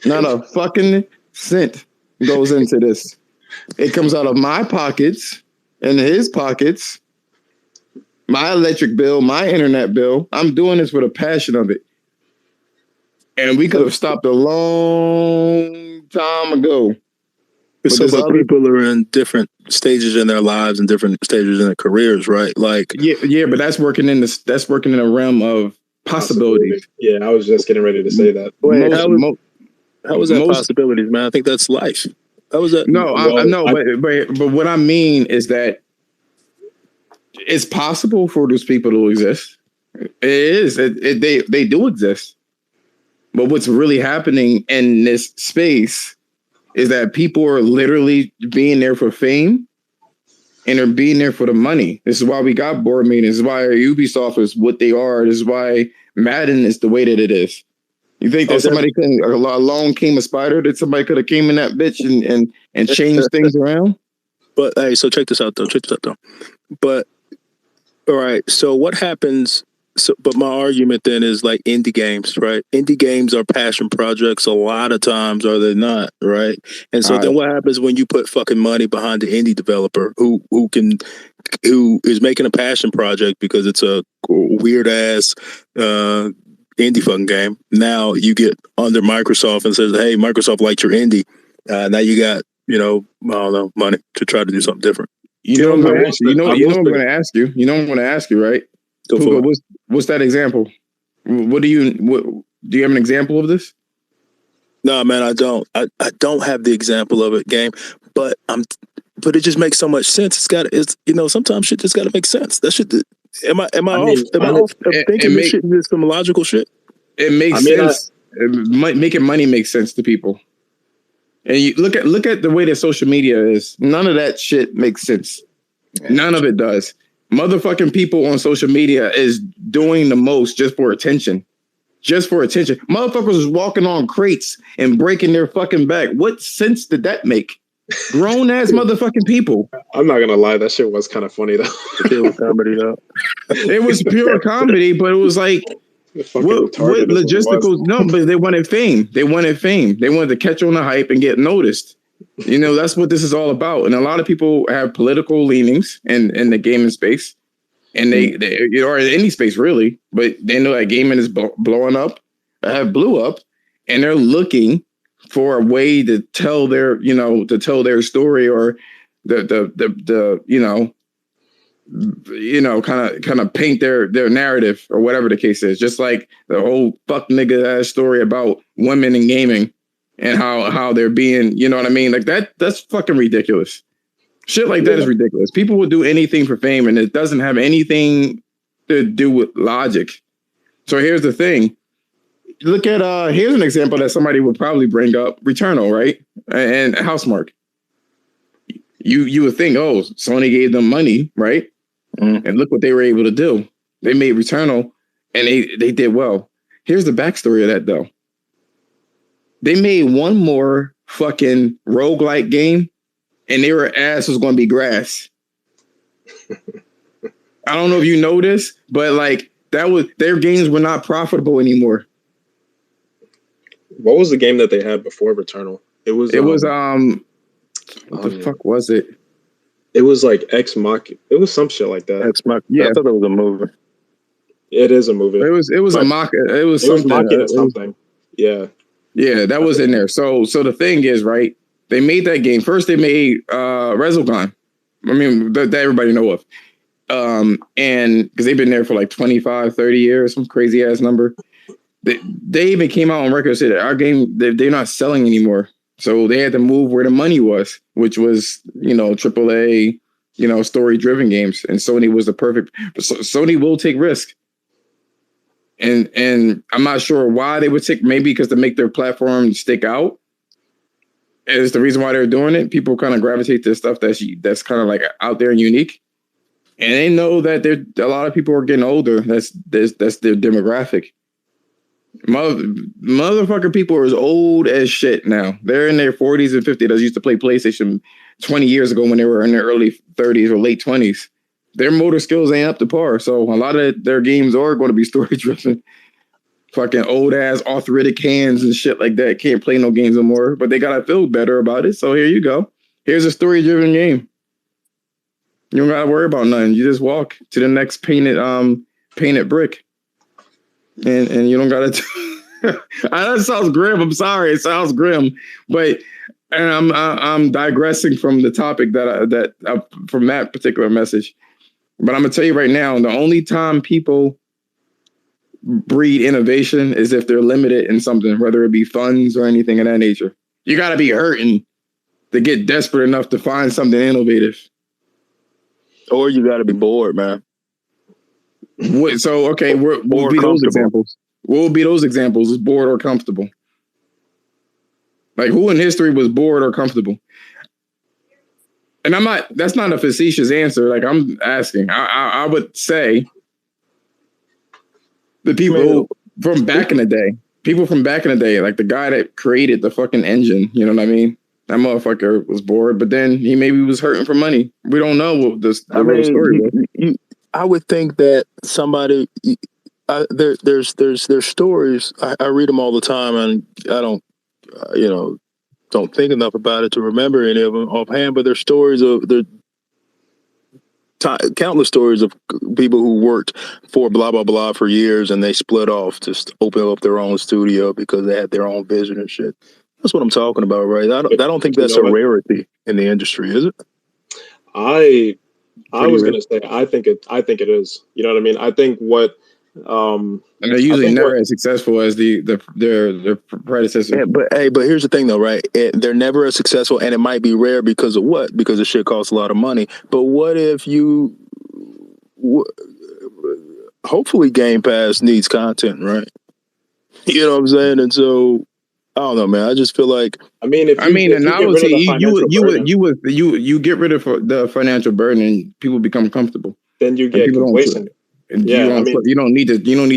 Not a fucking cent goes into this. It comes out of my pockets and his pockets. My electric bill, my internet bill. I'm doing this with a passion of it. And we could have stopped a long time ago. So, but people are in different stages in their lives and different stages in their careers, right? Like, yeah, but that's working in a realm of possibilities. Yeah, I was just getting ready to say that. Wait, how is that possibilities, man? I think that's life. How was that? No, but what I mean is that it's possible for those people to exist. It is. They do exist. But what's really happening in this space is that people are literally being there for fame, and they're being there for the money. This is why we got board meetings. This is why our Ubisoft is what they are. This is why Madden is the way that it is. You think that somebody along came a spider, that somebody could have came in that bitch and changed things around? But hey, so check this out though. But all right, so what happens? But my argument then is like indie games, right? Indie games are passion projects a lot of times, are they not, right? And so then what happens when you put fucking money behind the indie developer who is making a passion project because it's a weird ass indie fucking game? Now you get under Microsoft and says, "Hey, Microsoft liked your indie. Now you got I don't know, money to try to do something different." You know what I'm going to ask you. You know what I'm going to ask you. You know what I'm going to ask you, right? What's that example? Do you have an example of this? No, man, I don't. I don't have the example of it, game. But but it just makes so much sense. It's sometimes shit just got to make sense. That shit. Am I off thinking this shit is some logical shit? It makes sense. Making money makes sense to people. And you look at the way that social media is. None of that shit makes sense. None of it does. Motherfucking people on social media is doing the most just for attention. Just for attention. Motherfuckers is walking on crates and breaking their fucking back. What sense did that make? Grown ass motherfucking people. I'm not gonna lie, that shit was kind of funny though. It was comedy though. It was pure comedy, but it was like what logisticals? No, but they wanted fame. They wanted to catch on the hype and get noticed. That's what this is all about. And a lot of people have political leanings in the gaming space. And they or in any space really, but they know that gaming is blowing up, blew up, and they're looking for a way to tell their story or kind of paint their narrative or whatever the case is. Just like the whole fuck nigga ass story about women in gaming and how they're being, you know what I mean? Like that's fucking ridiculous. Shit like that is ridiculous. People will do anything for fame, and it doesn't have anything to do with logic. So here's the thing. Look at here's an example that somebody would probably bring up: Returnal, right? And Housemarque. You would think, oh, Sony gave them money, right? Mm. And look what they were able to do. They made Returnal, and they did well. Here's the backstory of that, though. They made one more fucking roguelike game, and their ass was going to be grass. I don't know if you know this, but like their games were not profitable anymore. What was the game that they had before Returnal? It was what the fuck was it? It was like Ex Mach. It was some shit like that. Ex Mach. Yeah, I thought it was a movie. It is a movie. It was a mock. It was something. Something. Yeah. Yeah, that was in there. So the thing is, right? They made that game. First, they made Resogun. I mean, that everybody know of. And because they've been there for like 25, 30 years, some crazy ass number. They even came out on record and said that our game, they're not selling anymore. So they had to move where the money was, which was, AAA, story-driven games. And Sony was the perfect. Sony will take risk. And I'm not sure why they would take, maybe because to make their platform stick out is the reason why they're doing it. People kind of gravitate to stuff that's kind of like out there and unique. And they know that a lot of people are getting older. That's their demographic. Motherfucker people are as old as shit now. They're in their 40s and 50s. Those used to play PlayStation 20 years ago when they were in their early 30s or late 20s. Their motor skills ain't up to par. So a lot of their games are going to be story driven. Fucking old ass arthritic hands and shit like that. Can't play no games no more. But they gotta feel better about it. So here you go. Here's a story driven game. You don't gotta worry about nothing. You just walk to the next painted brick. And you don't gotta that sounds grim. I'm sorry. It sounds grim. But I'm digressing from the topic from that particular message. But I'm gonna tell you right now, the only time people breed innovation is if they're limited in something, whether it be funds or anything of that nature. You gotta be hurting to get desperate enough to find something innovative. Or you gotta be bored, man. What would be those examples? What would be those examples? Is bored or comfortable? Like who in history was bored or comfortable? And that's not a facetious answer. Like I'm asking, I would say the people from back in the day, like the guy that created the fucking engine, you know what I mean? That motherfucker was bored, but then he maybe was hurting for money. We don't know what the real story was. I would think that somebody, there's stories. I read them all the time, and I don't think enough about it to remember any of them offhand, but there's stories countless stories of people who worked for blah, blah, blah for years and they split off to open up their own studio because they had their own vision and shit. That's what I'm talking about, right? I don't think that's a rarity in the industry, is it? I was going to say, I think it is. You know what I mean? I think what Um, And they're I usually think never as successful as their predecessor. Yeah, but here's the thing though, right? They're never as successful, and it might be rare because of what? Because the shit costs a lot of money. But what if you? Hopefully, Game Pass needs content, right? You know what I'm saying? And so I don't know, man. I just feel like I mean, if you get rid of the financial burden, you get rid of the financial burden, and people become comfortable. then you get complacent. You don't need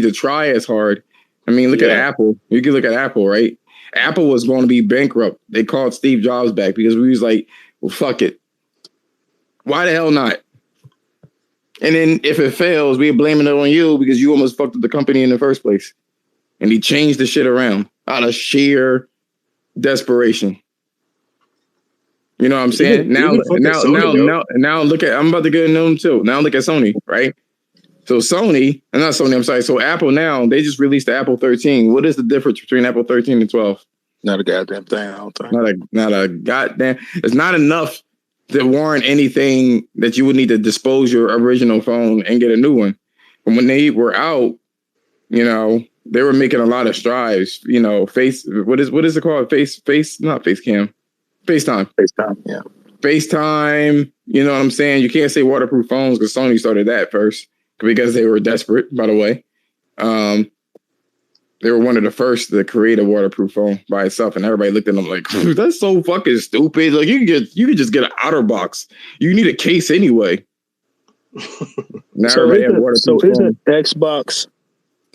to try as hard. I mean, look at Apple. You can look at Apple, right? Apple was going to be bankrupt. They called Steve Jobs back because we was like, well, fuck it. Why the hell not? And then if it fails, we're blaming it on you because you almost fucked up the company in the first place. And he changed the shit around out of sheer desperation. You know what I'm saying? Now look at, I'm about to get into them too. Now look at Sony, right? So So Apple now, they just released the Apple 13. What is the difference between Apple 13 and 12? not a goddamn thing. I don't think. Not a goddamn. It's not enough to warrant anything that you would need to dispose your original phone and get a new one. And when they were out, you know, they were making a lot of strides. You know, what is it called? Not FaceTime. FaceTime, yeah. FaceTime. You know what I'm saying? You can't say waterproof phones because Sony started that first because they were desperate. By the way, they were one of the first to create a waterproof phone by itself, and everybody looked at them like, "That's so fucking stupid." Like you can just get an outer box. You need a case anyway. Now So everybody have waterproof phones. isn't Xbox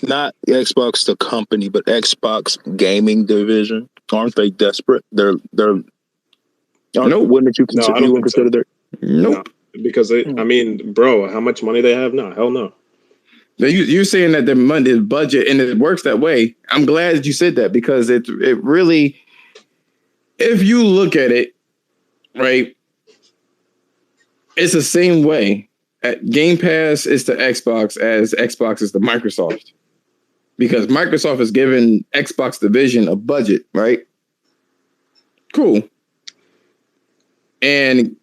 not Xbox the company, but Xbox gaming division? Aren't they desperate? They're Nope. Wouldn't you No, I consider don't think so. their Nope. No, because I mean, bro, how much money they have now? Hell no. You're saying that the money, the budget, and it works that way. I'm glad that you said that because it really, if you look at it, right, it's the same way. Game Pass is to Xbox as Xbox is to Microsoft. Because Microsoft has given Xbox division a budget, right? Cool. And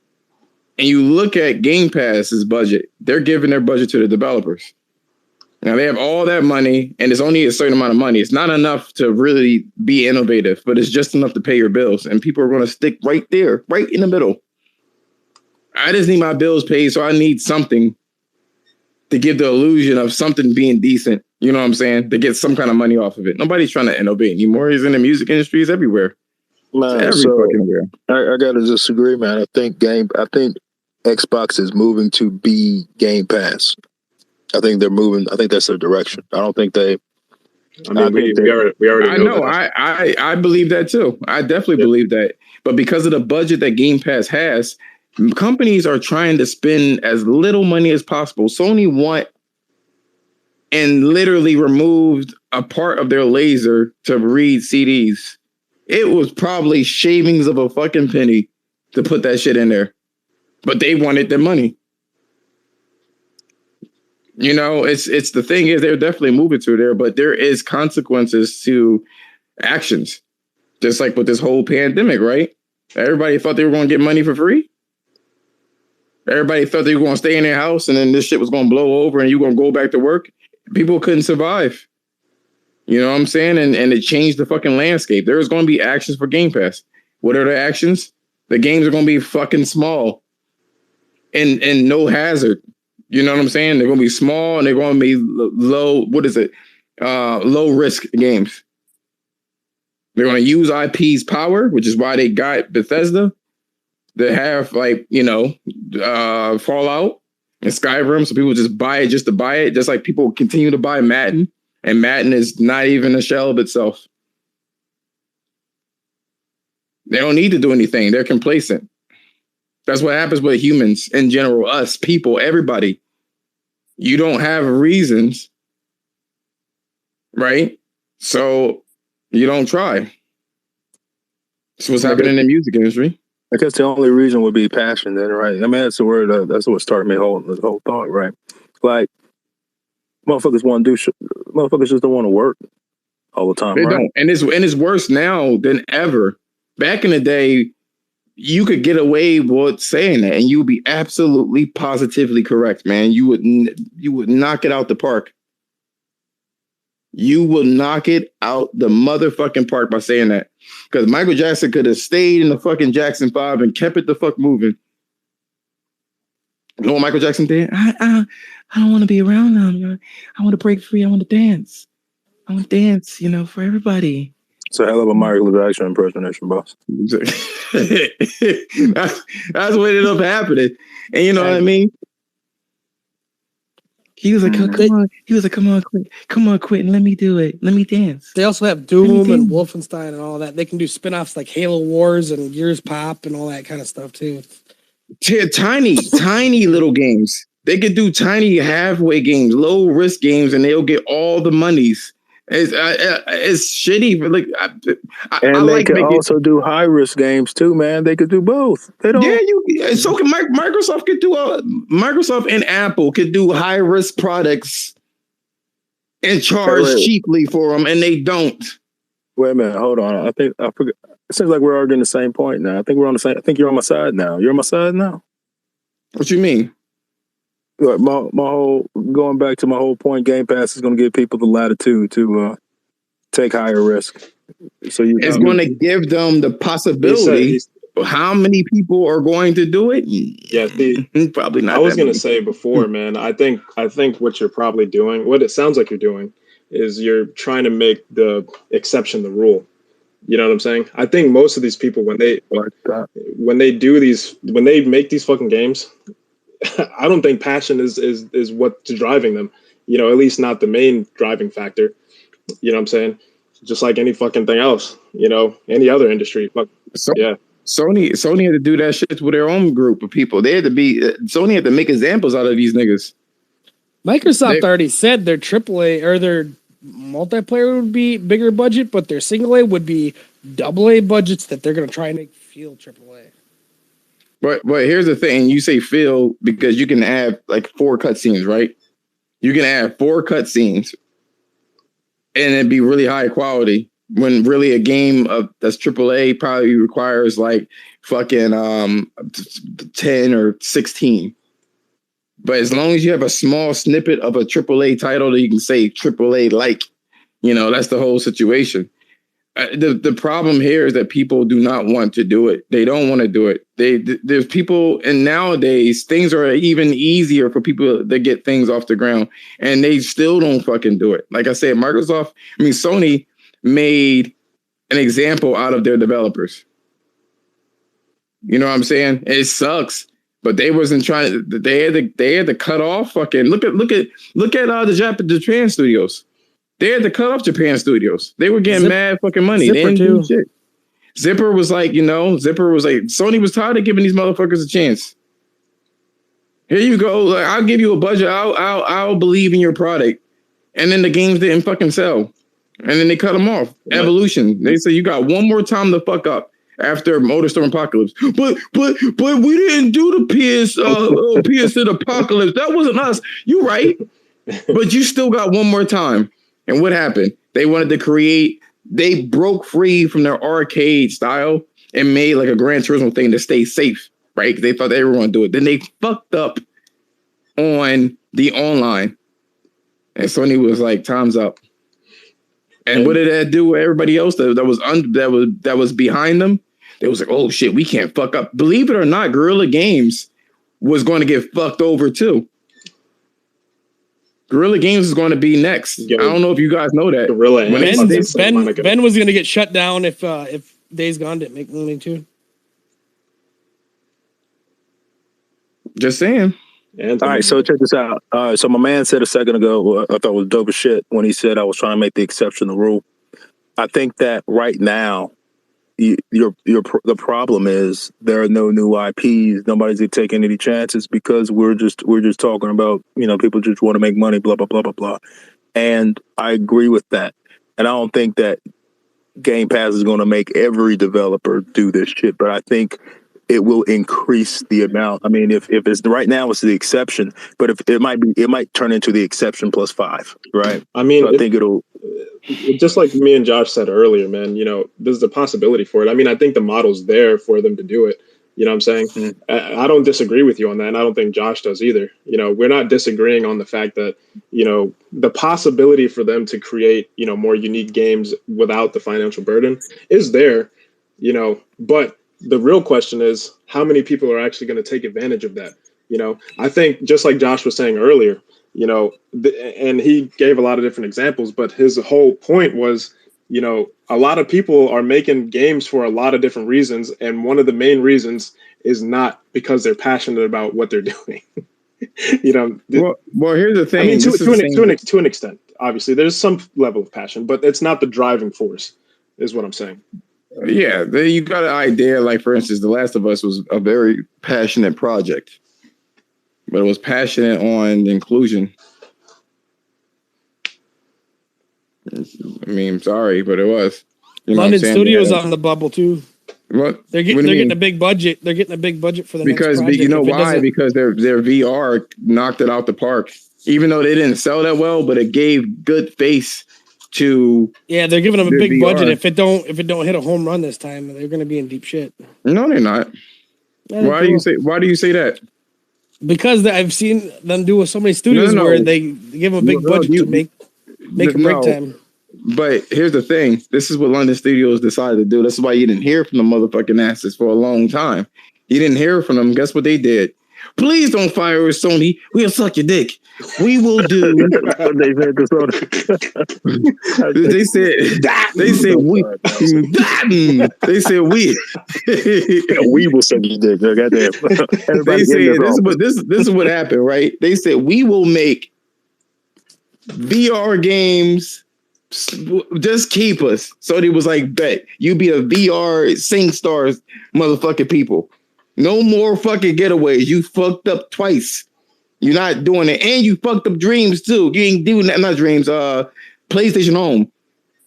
you look at Game Pass's budget, they're giving their budget to the developers. Now they have all that money, and it's only a certain amount of money. It's not enough to really be innovative, but it's just enough to pay your bills. And people are going to stick right there, right in the middle. I just need my bills paid, so I need something to give the illusion of something being decent. You know what I'm saying? To get some kind of money off of it. Nobody's trying to innovate anymore. He's in the music industry. It's everywhere. Man, it's everywhere. I gotta disagree, man. I think Xbox is moving to be Game Pass. I think they're moving. I think that's their direction. I don't think they. I mean, we already know that. I believe that too. I definitely believe that. But because of the budget that Game Pass has, companies are trying to spend as little money as possible. Sony went and literally removed a part of their laser to read CDs. It was probably shavings of a fucking penny to put that shit in there. But they wanted their money. You know, it's the thing is they're definitely moving to there, but there is consequences to actions. Just like with this whole pandemic, right? Everybody thought they were going to get money for free. Everybody thought they were going to stay in their house and then this shit was going to blow over and you're going to go back to work. People couldn't survive. You know what I'm saying? And it changed the fucking landscape. There's going to be actions for Game Pass. What are the actions? The games are going to be fucking small and no hazard. You know what I'm saying? They're going to be small and they're going to be low. What is it? Low risk games. They're going to use IP's power, which is why they got Bethesda. They have Fallout and Skyrim. So people just buy it just to buy it. Just like people continue to buy Madden. And Madden is not even a shell of itself. They don't need to do anything. They're complacent. That's what happens with humans in general, us, people, everybody. You don't have reasons, right? So you don't try. That's what's happening in the music industry. I guess the only reason would be passion then, right? I mean, that's the word. That's what started me this whole thought, right? Like, motherfuckers want to do motherfuckers just don't want to work all the time, They right? don't. And it's worse now than ever. Back in the day, you could get away with saying that, and you would be absolutely positively correct, man. You would knock it out the park. You will knock it out the motherfucking park by saying that. Because Michael Jackson could have stayed in the fucking Jackson 5 and kept it the fuck moving. You know what Michael Jackson did? I don't want to be around them. You know? I want to break free. I want to dance. I want to dance, for everybody. It's a hell of a Michael Jackson impersonation, boss. that's what ended up happening. And you know what I mean? He was like, come on. He was like, come on, quit, and let me do it. Let me dance. They also have Doom and Wolfenstein and all that. They can do spin-offs like Halo Wars and Gears Pop and all that kind of stuff too. Tiny little games. They could do tiny halfway games, low risk games, and they'll get all the monies. It's shitty, but they could also do high risk games too, man. They could do both. They don't. Yeah, so can Microsoft could do Microsoft and Apple could do high risk products and charge cheaply for them, and they don't. Wait a minute, hold on. I forgot. It seems like we're arguing the same point now. I think we're on the same. I think you're on my side now. You're on my side now. What you mean? My whole going back to my whole point. Game Pass is going to give people the latitude to take higher risk. So it's going to give them the possibility. How many people are going to do it? Yeah, probably not. I was going to say before, man. I think what you're probably doing, what it sounds like you're doing, is you're trying to make the exception the rule. You know what I'm saying? I think most of these people when they make these fucking games, I don't think passion is what's driving them. At least not the main driving factor. You know what I'm saying? Just like any fucking thing else. Any other industry. Yeah. Sony had to do that shit with their own group of people. Sony had to make examples out of these niggas. Microsoft already said their AAA or their multiplayer would be bigger budget, but their single A would be AA budgets that they're going to try and make feel AAA. But here's the thing. You say feel because you can have like 4 cutscenes, right? You can have 4 cutscenes and it'd be really high quality when really a game that's AAA probably requires like fucking 10 or 16. But as long as you have a small snippet of a AAA title that you can say AAA like, that's the whole situation. The problem here is that people do not want to do it. They don't want to do it. There's people, and nowadays things are even easier for people to get things off the ground, and they still don't fucking do it. Like I said, Sony made an example out of their developers. You know what I'm saying? It sucks, but they wasn't trying. They had to cut off fucking. Look at the Japan studios. They had to cut off Japan studios. They were getting mad fucking money. Zipper they didn't too. do shit. Zipper was like, Sony was tired of giving these motherfuckers a chance. Here you go. Like, I'll give you a budget. I'll believe in your product. And then the games didn't fucking sell. And then they cut them off. Yeah. Evolution. They say you got one more time to fuck up after MotorStorm Apocalypse. But we didn't do the PSN Apocalypse. That wasn't us. You right. But you still got one more time. And what happened? They wanted to they broke free from their arcade style and made like a Gran Turismo thing to stay safe, right? They thought they were going to do it. Then they fucked up on the online. And Sony was like, time's up. And what did that do with everybody else that was behind them? They was like, oh shit, we can't fuck up. Believe it or not, Guerrilla Games was going to get fucked over too. Guerrilla Games is going to be next. I don't know if you guys know that. Guerrilla Ben was going to get shut down if Days Gone didn't make money too. Just saying. All right, so check this out. So my man said a second ago, I thought was dope as shit when he said I was trying to make the exception the rule. I think that right now, the problem is there are no new IPs. Nobody's taking any chances because we're just talking about people just want to make money, blah blah blah blah blah. And I agree with that. And I don't think that Game Pass is going to make every developer do this shit, but I think it will increase the amount. I mean, if it's right now, it's the exception, but if it might turn into the exception plus 5, right? I mean, so I think it'll. Just like me and Josh said earlier, man, there's a possibility for it. I mean, I think the model's there for them to do it. You know what I'm saying? I don't disagree with you on that, and I don't think Josh does either. You know, we're not disagreeing on the fact that, you know, the possibility for them to create, you know, more unique games without the financial burden is there, you know, but the real question is how many people are actually going to take advantage of that? You know, I think just like Josh was saying earlier, you know, and he gave a lot of different examples, but his whole point was, you know, a lot of people are making games for a lot of different reasons. And one of the main reasons is not because they're passionate about what they're doing. You know, well, here's the thing. I mean, to an extent, obviously there's some level of passion, but it's not the driving force is what I'm saying. Yeah. You got an idea. Like, for instance, The Last of Us was a very passionate project, but it was passionate on inclusion. I mean, sorry, but it was. You know London Studios on the bubble too. What? They're getting a big budget. They're getting a big budget for the next project. You know why? Because their VR knocked it out the park. Even though they didn't sell that well, but it gave good face to. Yeah, they're giving them a big VR. budget. If it don't hit a home run this time, they're going to be in deep shit. No, they're not. Yeah, Why do you say that? Because I've seen them do with so many studios where they give them a big budget to make a break time. But here's the thing. This is what London Studios decided to do. This is why you didn't hear from the motherfucking asses for a long time. You didn't hear from them. Guess what they did? Please don't fire us, Sony. We'll suck your dick. We will do. They said to Sony. They said we. They said we. We will suck your dick. Goddamn. They said this is what happened, right? They said we will make VR games. Just keep us. So they was like, bet you be a VR Sing Stars motherfucking people. No more fucking getaways. You fucked up twice. You're not doing it. And you fucked up Dreams too. You ain't doing that. Not Dreams. PlayStation Home.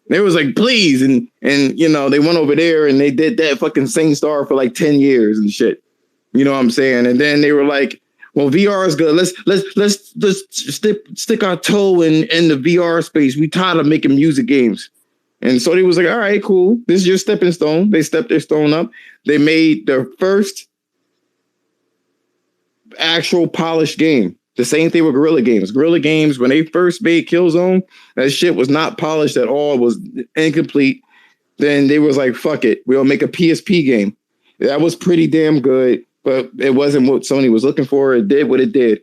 They was like, please. And you know, they went over there and they did that fucking Sing Star for like 10 years and shit. You know what I'm saying? And then they were like, well, VR is good. Let's stick our toe in the VR space. We tired of making music games. And so they was like, all right, cool. This is your stepping stone. They stepped their stone up. They made their first actual polished game. The same thing with Guerrilla Games. Guerrilla Games, when they first made Killzone, that shit was not polished at all. It was incomplete. Then they was like, fuck it. We'll make a PSP game. That was pretty damn good. But it wasn't what Sony was looking for. It did what it did.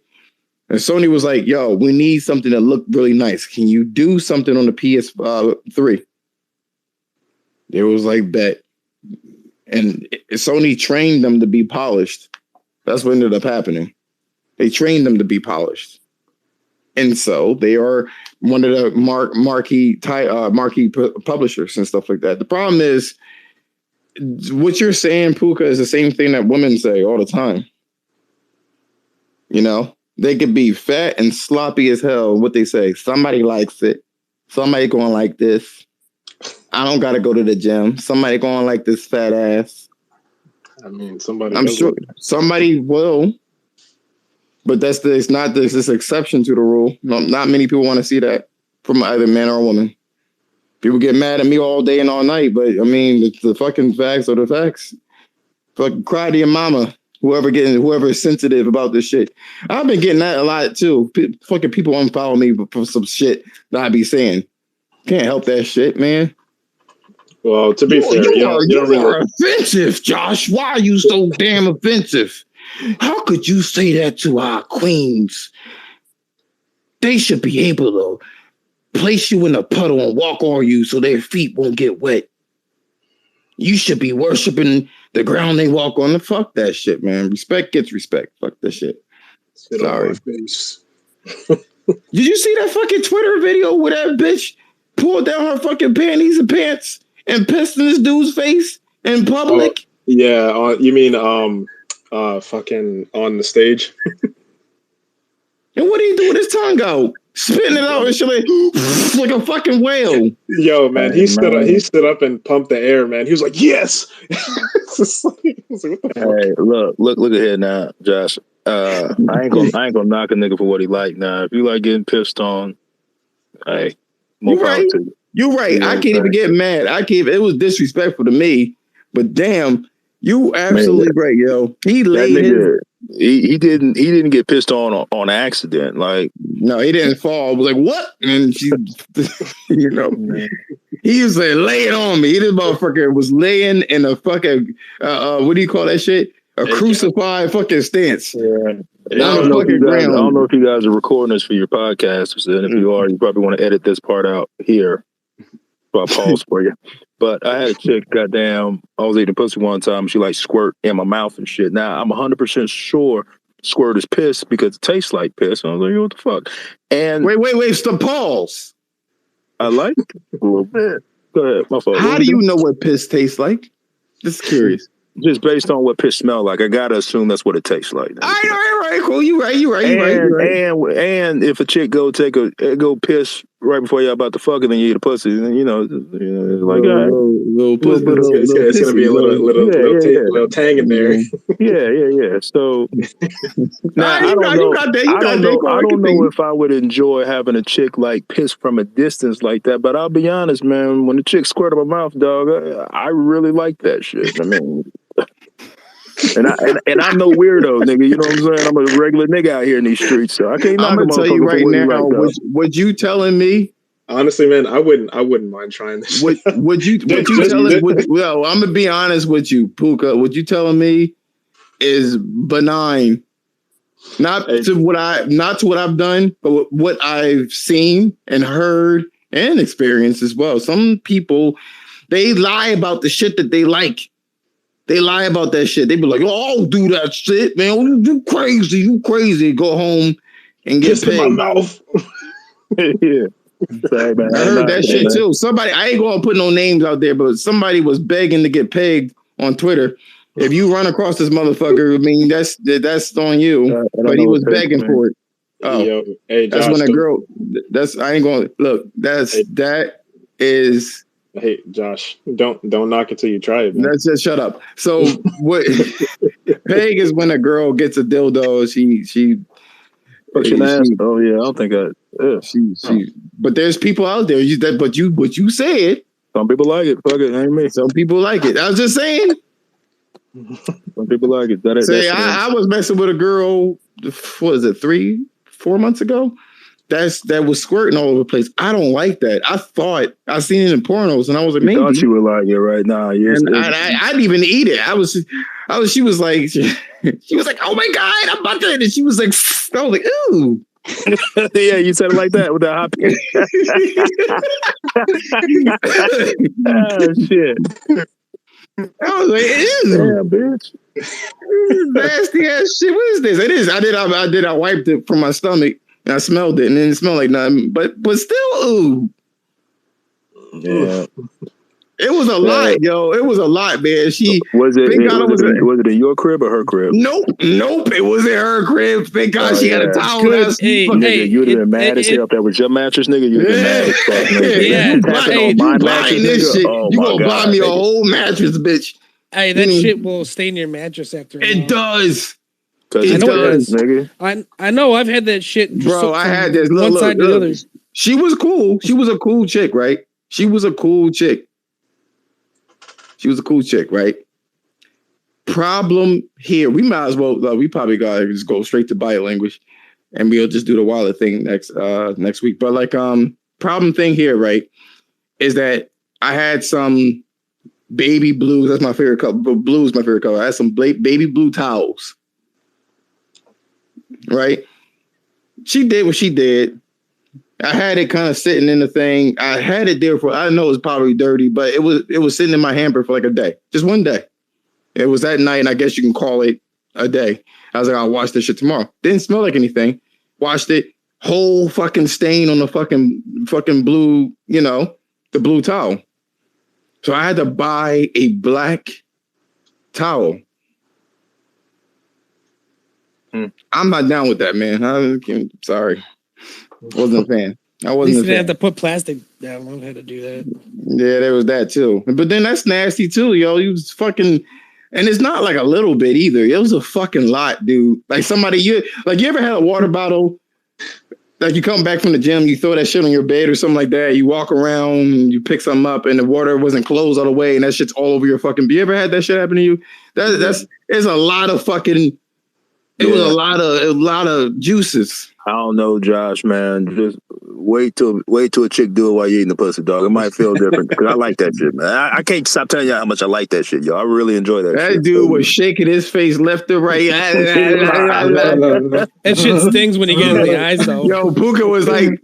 And Sony was like, yo, we need something that looked really nice. Can you do something on the PS3? It was like, bet. And Sony trained them to be polished. That's what ended up happening. They trained them to be polished. And so they are one of the marquee publishers and stuff like that. The problem is, what you're saying, Puka, is the same thing that women say all the time. You know, they could be fat and sloppy as hell. What they say, somebody likes it. Somebody going like this. I don't got to go to the gym. Somebody going like this fat ass. I mean, somebody. I'm sure somebody will. But it's not this exception to the rule. No, not many people want to see that from either man or woman. People get mad at me all day and all night, but I mean, the fucking facts are the facts. Fucking cry to your mama, whoever is sensitive about this shit. I've been getting that a lot too. Fucking people unfollow me for some shit that I be saying. Can't help that shit, man. Well, to be fair, you are offensive, Josh. Why are you so damn offensive? How could you say that to our queens? They should be able to place you in a puddle and walk on you so their feet won't get wet. You should be worshiping the ground they walk on. Fuck that shit, man. Respect gets respect. Fuck that shit. Sorry. Did you see that fucking Twitter video where that bitch pulled down her fucking panties and pants and pissed in this dude's face in public? Oh, yeah, you mean fucking on the stage? And what do you do with his tongue out? Spitting it out and shit like a fucking whale. Yo, man, he stood up and pumped the air, man. He was like, yes. What the fuck? Hey, look at here now, Josh. I ain't gonna knock a nigga for what he like. Now, if you like getting pissed on, hey, more power to you. You're right. You know I can't even get mad. It was disrespectful to me, but damn, You absolutely right, yo. He laid his. He didn't get pissed on accident. Like, no, he didn't fall. I was like, what? And she, you know, he was like, lay it on me. This motherfucker was laying in a fucking, what do you call that shit? A crucified fucking stance. Yeah. I don't know if you guys are recording this for your podcast. And if you are, you probably want to edit this part out here. So I'll pause for you. But I had a chick, goddamn, I was eating pussy one time. She like squirt in my mouth and shit. Now I'm 100% sure squirt is piss because it tastes like piss. I was like, what the fuck? And wait, stop, pause. I like it a little bit. Go ahead, my fault. How do you know what piss tastes like? Just curious. Just based on what piss smell like, I gotta assume that's what it tastes like. All right, cool. You right. And if a chick go piss right before y'all about to fuck it, then you eat a pussy, then you know, like little pussy. It's gonna be a little tang in there. Yeah. So now I don't know if I would enjoy having a chick like piss from a distance like that. But I'll be honest, man. When the chick squirt in my mouth, dog, I really like that shit. I mean. And I'm no weirdo, nigga. You know what I'm saying? I'm a regular nigga out here in these streets, so I can't. I'm gonna tell you right now. Would you telling me? Honestly, man, I wouldn't mind trying this. Would you telling? Well, I'm gonna be honest with you, Puka. What you telling me is benign. Not to what I've done, but what I've seen and heard and experienced as well. Some people, they lie about the shit that they like. They lie about that shit. They be like, "Oh, I'll do that shit, man. You crazy. Go home and get paid." In my mouth. Yeah. Sorry, man. I heard that shit too. Somebody, I ain't gonna put no names out there, but somebody was begging to get pegged on Twitter. If you run across this motherfucker, I mean, that's on you. But he was begging for it. Oh, yo, hey, Josh, that's when a girl. I ain't gonna look. That is. Hey, Josh, don't knock it till you try it, man. Let's just shut up. So what peg is when a girl gets a dildo, she oh yeah, I don't think but there's people out there what you said. Some people like it. Fuck it, ain't me. Some people like it. I was just saying. Some people like it. I was messing with a girl, what is it, 3-4 months ago? That was squirting all over the place. I don't like that. I seen it in pornos, and I was like, maybe. I thought you would like it right now. Yes, and I didn't even eat it. She was like, oh my God, I'm about to. And she was like, I was like, ooh. Yeah, you said it like that with that hot. Oh shit. I was like, ew. Yeah, bitch. Nasty ass shit. What is this? It is. I wiped it from my stomach. And I smelled it, and it didn't smell like nothing, but still, ooh. Yeah. It was a lot, yo. It was a lot, man. Was it in your crib or her crib? Nope. It was in her crib. Thank God she had a towel. Nigga, you'd have been mad as hell if that was your mattress, nigga. You'd have been mad as fuck, nigga. Yeah, you buying this shit. You gonna buy me a whole mattress, bitch. Hey, that shit will stain your mattress after. It does. It does, nigga. I know. I've had that shit. Bro, I had this. Look, side to the other. She was cool. She was a cool chick, right? She was a cool chick, right? Problem here. We might as well. We probably gotta just go straight to bio language, and we'll just do the wallet thing next week. But like, problem thing here, right, is that I had some baby blues. That's my favorite color. Blue is my favorite color. I had some baby blue towels. Right? She did what she did. I had it kind of sitting in the thing. I had it there I know it was probably dirty, but it was sitting in my hamper for like a day. Just one day. It was that night, and I guess you can call it a day. I was like, I'll wash this shit tomorrow. Didn't smell like anything. Washed it. Whole fucking stain on the fucking blue, the blue towel. So I had to buy a black towel. I'm not down with that, man. I'm sorry. Wasn't a fan. I wasn't a fan. They have to put plastic down. I had to do that. Yeah, there was that too. But then that's nasty too, yo. You was fucking, and it's not like a little bit either. It was a fucking lot, dude. Like you ever had a water bottle Like you come back from the gym, you throw that shit on your bed or something like that. You walk around, you pick something up, and the water wasn't closed all the way, and that shit's all over your fucking. You ever had that shit happen to you? That's it's a lot of fucking. It was a lot of juices. I don't know, Josh, man. Just wait till a chick do it while you're eating the pussy, dog. It might feel different because I like that shit, man. I can't stop telling you how much I like that shit, yo. I really enjoy that. That shit. dude was shaking his face left to right. That shit stings when you get in the eyes, though. Yo, Puka was like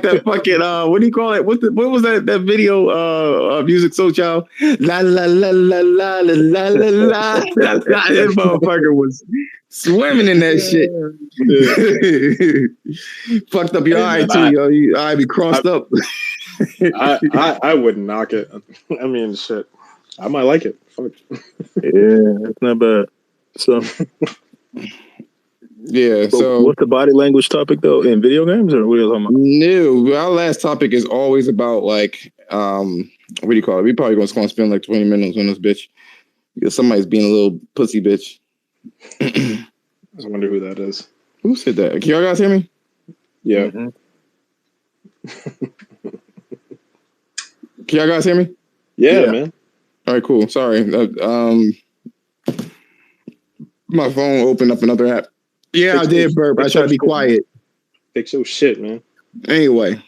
that fucking what do you call it? What was that video? Music Soul Child. La la la la la la la la la. That motherfucker was swimming in that shit. Fucked up your eye too, yo. Your eye be crossed up. I wouldn't knock it. I mean, shit. I might like it. Fuck. Yeah, it's not bad. So, yeah. So, what's the body language topic though in video games, or what are you talking about? No, our last topic is always about like what do you call it? We probably gonna spend like 20 minutes on this bitch because somebody's being a little pussy bitch. I wonder who that is. Who said that? Can y'all guys hear me? Yeah. Mm-hmm. Can y'all guys hear me? Yeah, man. All right, cool. Sorry. My phone opened up another app. Yeah, I did burp. I tried to be quiet. Fix your shit, man. Anyway,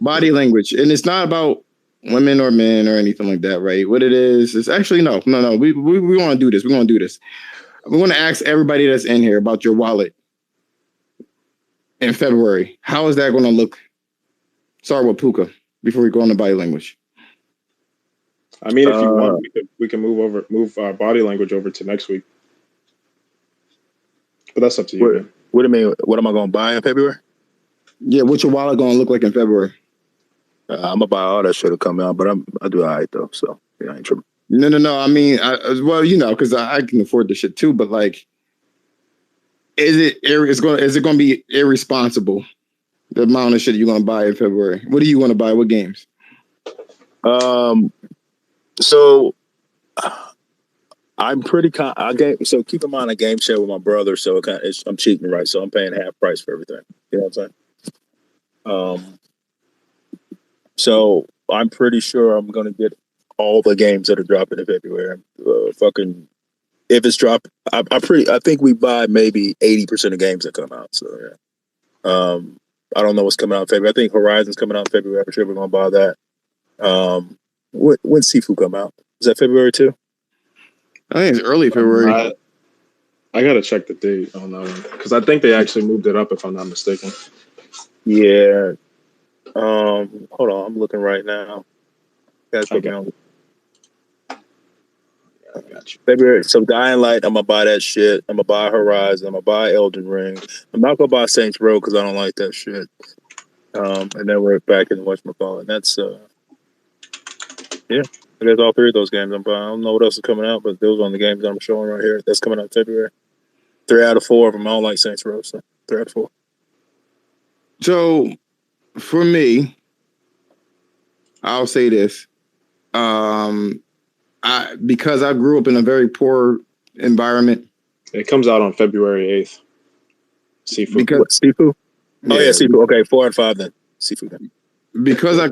body language. And it's not about women or men or anything like that, right? What it is actually, no. We want to do this. We're going to do this. We want to ask everybody that's in here about your wallet in February. How is that going to look? Start with Puka before we go on to body language. I mean, if you want, we can move our body language over to next week. But that's up to you. What do you mean? What am I going to buy in February? Yeah, what's your wallet going to look like in February? I'm going to buy all that shit to come out, but I do all right, though. So, yeah, I ain't tripping. No. I mean, well, you know, because I can afford this shit too. But like, is it going to be irresponsible? The amount of shit you're going to buy in February. What do you want to buy? What games? So I'm pretty. So keep in mind, I game share with my brother, so I'm cheating, right? So I'm paying half price for everything. You know what I'm saying? So I'm pretty sure I'm going to get all the games that are dropping in February. If it's dropped, I think we buy maybe 80% of games that come out. So yeah. I don't know what's coming out in February. I think Horizon's coming out in February. I'm sure we're going to buy that. When Sifu come out? Is that February too? I think it's early February. I got to check the date on that one because I think they actually moved it up if I'm not mistaken. Yeah. Hold on. I'm looking right now. Okay. I got you. February. So Dying Light, I'm gonna buy that shit. I'm gonna buy Horizon. I'm gonna buy Elden Ring. I'm not gonna buy Saints Row because I don't like that shit. And then we're back in whatchamacallit. That's yeah. I guess all three of those games I'm buying. I don't know what else is coming out, but those are the games I'm showing right here. That's coming out in February. 3 out of 4 of them. I don't like Saints Row, so 3 out of 4. So for me, I'll say this. Because I grew up in a very poor environment. It comes out on February 8th. Sifu. Sifu? Oh yeah, Sifu. Okay, 4 and 5 then. Sifu then. Because I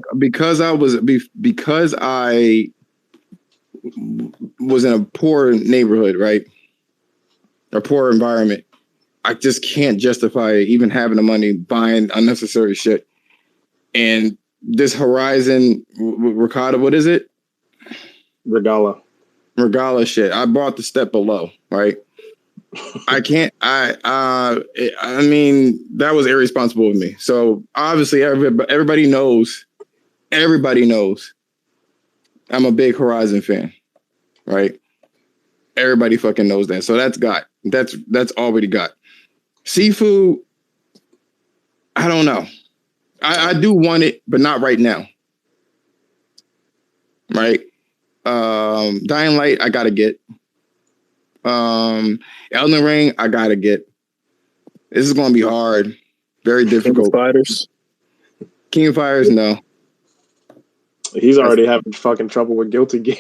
was in a poor neighborhood, right? A poor environment. I just can't justify even having the money buying unnecessary shit. And this Horizon Ricotta, what is it? Regala shit. I bought the step below, right? I can't. I mean, that was irresponsible of me. So obviously, everybody knows. Everybody knows. I'm a big Horizon fan, right? Everybody fucking knows that. So that's already got. Seafood. I don't know. I do want it, but not right now. Right. Dying Light, I gotta get. Elden Ring, I gotta get. This is gonna be hard, very difficult. King of Fighters, no. He's already having fucking trouble with Guilty Gear.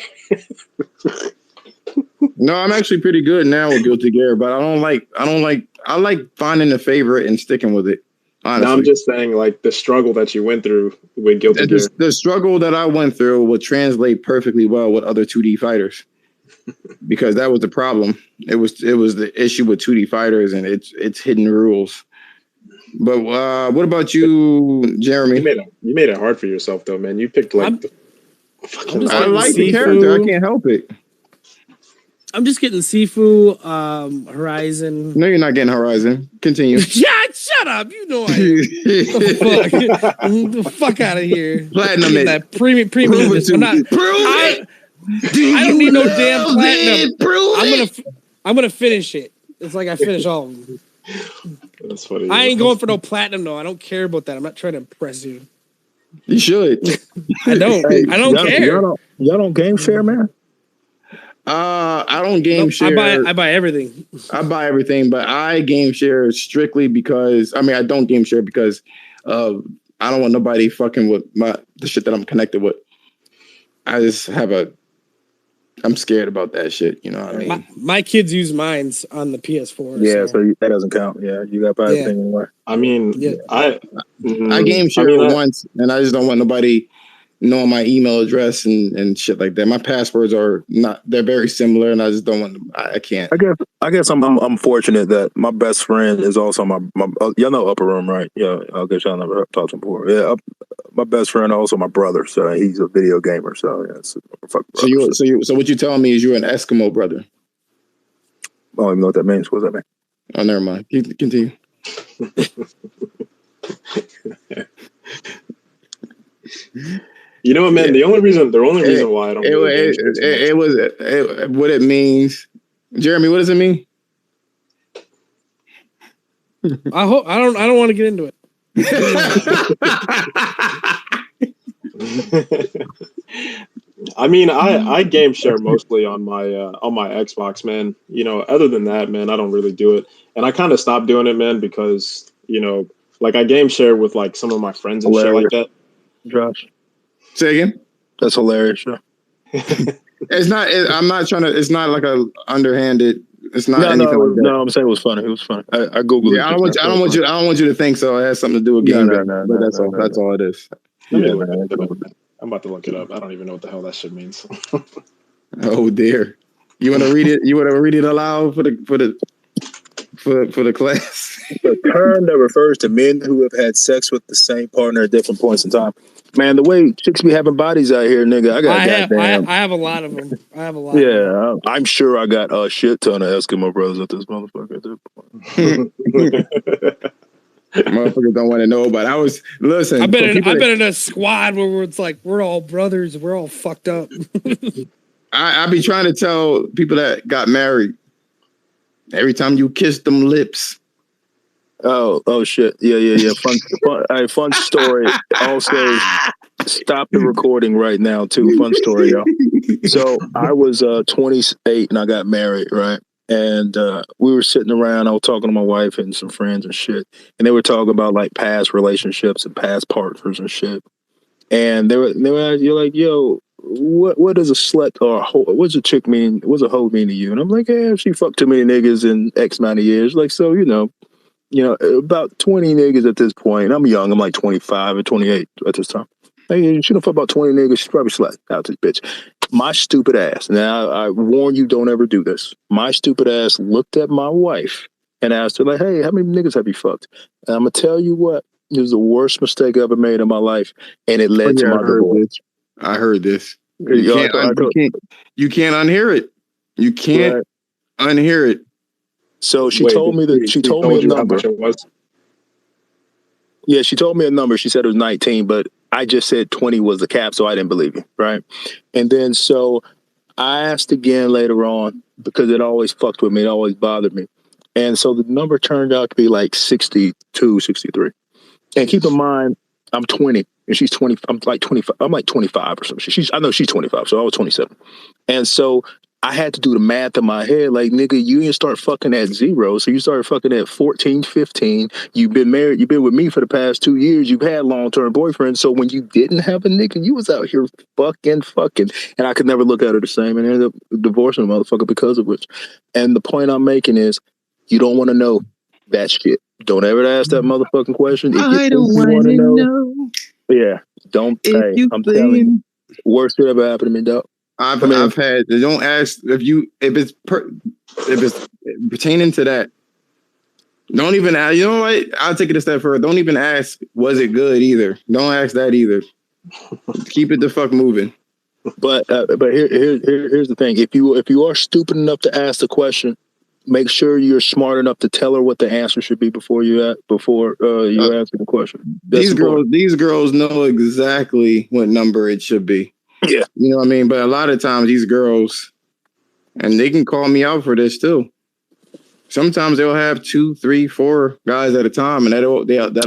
No, I'm actually pretty good now with Guilty Gear, but I like finding a favorite and sticking with it. Honestly. Now I'm just saying, like, the struggle that you went through with Guilty Gear. The struggle that I went through would translate perfectly well with other 2D fighters, because that was the problem. It was the issue with 2D fighters and its hidden rules. But what about you, Jeremy? You made it hard for yourself, though, man. You picked like I like the character. I can't help it. I'm just getting Sifu, Horizon. No, you're not getting Horizon. Continue. Shut up. You know I am. The fuck out of here. Platinum it. That premium edition. I'm not. I don't need no damn platinum. I'm gonna finish it. It's like I finish all of them. That's funny. I ain't going for no platinum though. I don't care about that. I'm not trying to impress you. You should. I don't. I don't care. Y'all don't game share, man. I don't game share. I buy everything. I buy everything, but I game share strictly because I don't game share because I don't want nobody fucking with the shit that I'm connected with. I just I'm scared about that shit. You know what I mean? My kids use mines on the PS4. Yeah, so that doesn't count. Yeah, you got to buy everything anyway. I mean, I game share once, and I just don't want nobody knowing my email address and shit like that. My passwords they're very similar, and I just don't want I can't. I guess I'm fortunate that my best friend is also my y'all know Upper Room, right? Yeah, I guess y'all never talked to him before. Yeah, my best friend also my brother, so he's a video gamer. So yeah, it's a fucking brother. So what you telling me is you're an Eskimo brother? I don't even know what that means. What does that mean? Oh, never mind. Continue. You know what, man? The only reason why I don't what it means, Jeremy. What does it mean? I don't want to get into it. I mean, I game share mostly on my Xbox, man. You know, other than that, man, I don't really do it, and I kind of stopped doing it, man, because like I game share with like some of my friends and shit like that. Josh. Say again? That's hilarious. Yeah. It's not. I'm not trying to. It's not like a underhanded. It's not anything like that. No, I'm saying it was funny. It was funny. I googled it. I don't want you to think so. It has something to do with game. But that's all. That's all it is. Yeah, I'm about to look it up. I don't even know what the hell that shit means. Oh dear. You want to read it? You want to read it aloud for the class? The term that refers to men who have had sex with the same partner at different points in time. Man, the way chicks be having bodies out here, nigga, I have a lot of them. Yeah, I'm sure I got a shit ton of Eskimo brothers at this motherfucker at this point. Motherfuckers don't want to know, but listen. I've been in a squad where it's like we're all brothers, we're all fucked up. I be trying to tell people that got married. Every time you kiss them lips. Oh shit. Yeah. Fun story. Also, stop the recording right now too. Fun story, y'all. So I was 28 and I got married, right? And we were sitting around, I was talking to my wife and some friends and shit. And they were talking about like past relationships and past partners and shit. And they were you're like, yo, what does a slut or what's a chick mean? What's a hoe mean to you? And I'm like, yeah, she fucked too many niggas in X amount of years. Like, so, about 20 niggas at this point. I'm young. I'm like 25 or 28 at this time. Hey, she done fuck about 20 niggas. She's probably slut out this bitch. My stupid ass. Now, I warn you, don't ever do this. My stupid ass looked at my wife and asked her, like, hey, how many niggas have you fucked? And I'm going to tell you what, it was the worst mistake I ever made in my life. And it led to my divorce. I heard this. You can't unhear it. You can't unhear it. So she told me a number. Yeah, she told me a number. She said it was 19, but I just said 20 was the cap, so I didn't believe you, right? And then so I asked again later on because it always fucked with me. It always bothered me. And so the number turned out to be like 62, 63. And keep in mind, I'm 20 and she's 20. I'm like 25. I'm like 25 or something. I know she's 25, so I was 27. And so I had to do the math in my head. Like, nigga, you didn't start fucking at 0. So you started fucking at 14, 15. You've been married. You've been with me for the past 2 years. You've had long-term boyfriends. So when you didn't have a nigga, you was out here fucking. And I could never look at her the same and ended up divorcing the motherfucker because of which. And the point I'm making is you don't want to know that shit. Don't ever ask that motherfucking question. If I you don't want to know. Yeah, don't. Hey, I'm telling you, worst shit ever happened to me, dog. I've had. Don't ask if it's pertaining to that. Don't even ask. You know what? I'll take it a step further. Don't even ask. Was it good either? Don't ask that either. Keep it the fuck moving. But here's the thing. If you are stupid enough to ask the question, make sure you're smart enough to tell her what the answer should be before you answer the question. These girls know exactly what number it should be. Yeah, you know what I mean. But a lot of times these girls, and they can call me out for this too. Sometimes they'll have 2, 3, 4 guys at a time, and that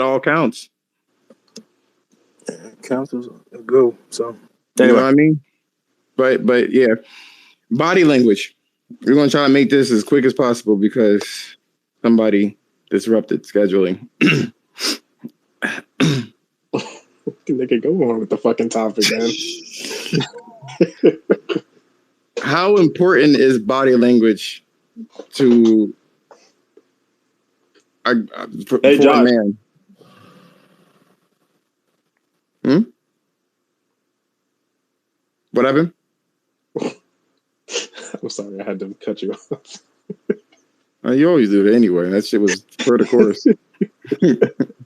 all counts. Yeah, it counts as a go. So anyway. You know what I mean? But yeah, body language. We're gonna try to make this as quick as possible because somebody disrupted scheduling. They could go on with the fucking topic, man. How important is body language to for a man? What happened? I'm sorry, I had to cut you off. You always do it anyway. That shit was per the course.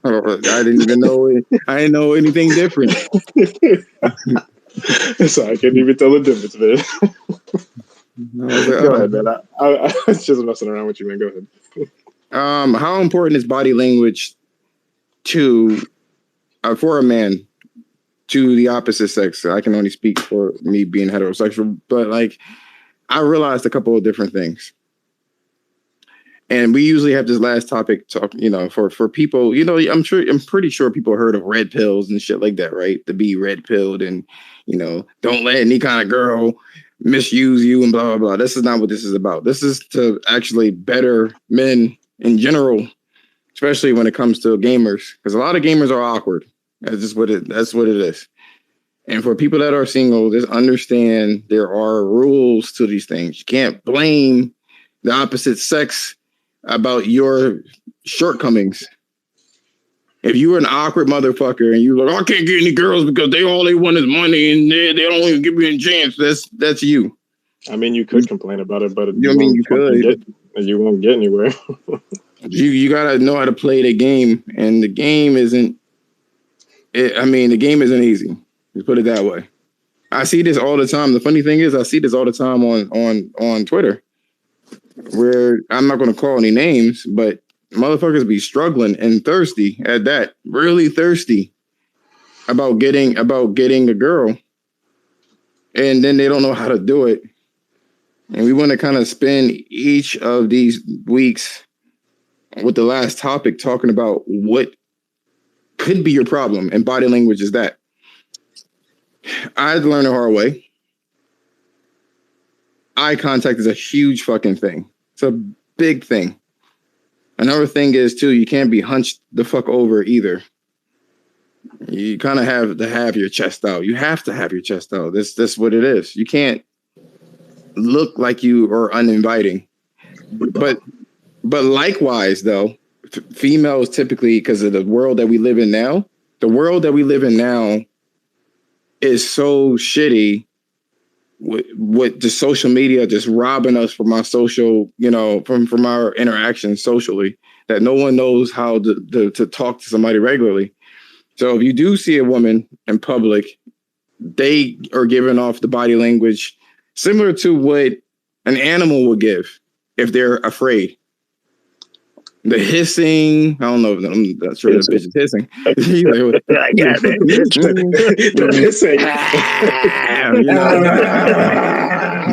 I didn't even know it. I didn't know anything different. So I can't even tell the difference, man. Go ahead, man. I was just messing around with you, man. Go ahead. How important is body language to for a man to the opposite sex? I can only speak for me being heterosexual, but like I realized a couple of different things. And we usually have this last topic talk, for people, I'm pretty sure people heard of red pills and shit like that, right? To be red pilled and, don't let any kind of girl misuse you and blah, blah, blah. This is not what this is about. This is to actually better men in general, especially when it comes to gamers, because a lot of gamers are awkward. That's what it is. And for people that are single, just understand there are rules to these things. You can't blame the opposite sex about your shortcomings. If you were an awkward motherfucker and you're like, I can't get any girls because all they want is money and they don't even give me a chance, that's you. I mean, you could complain about it, but you could. You won't get anywhere. You gotta know how to play the game, and the game isn't. The game isn't easy. Let's put it that way. I see this all the time. The funny thing is, I see this all the time on Twitter, where I'm not going to call any names, but motherfuckers be struggling and thirsty at that, really thirsty about getting a girl, and then they don't know how to do it. And we want to kind of spend each of these weeks with the last topic talking about what could be your problem, and body language is that. I had to learn the hard way. Eye contact is a huge fucking thing. It's a big thing. Another thing is, too, you can't be hunched the fuck over either. You kind of have to have your chest out. You have to have your chest out. That's what it is. You can't look like you are uninviting. But likewise, though, females typically, because of the world that we live in now, is so shitty with the social media just robbing us from our social, from our interactions socially, that no one knows how to talk to somebody regularly. So if you do see a woman in public, they are giving off the body language similar to what an animal would give if they're afraid. The hissing, I don't know. I'm not sure this bitch is hissing. He's like, I got it. The hissing.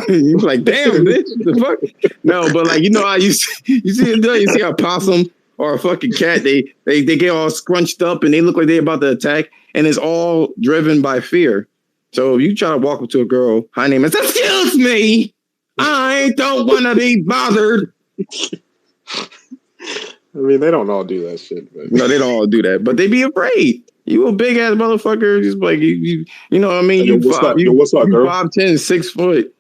He's like, damn, bitch, the fuck? No, but like, how you see a possum or a fucking cat, they get all scrunched up and they look like they're about to attack, and it's all driven by fear. So if you try to walk up to a girl, her name is, excuse me, I don't want to be bothered. I mean, they don't all do that shit. But. No, they don't all do that, but they be afraid. You a big ass motherfucker, just like you know what I mean? You 5'10", 6 foot.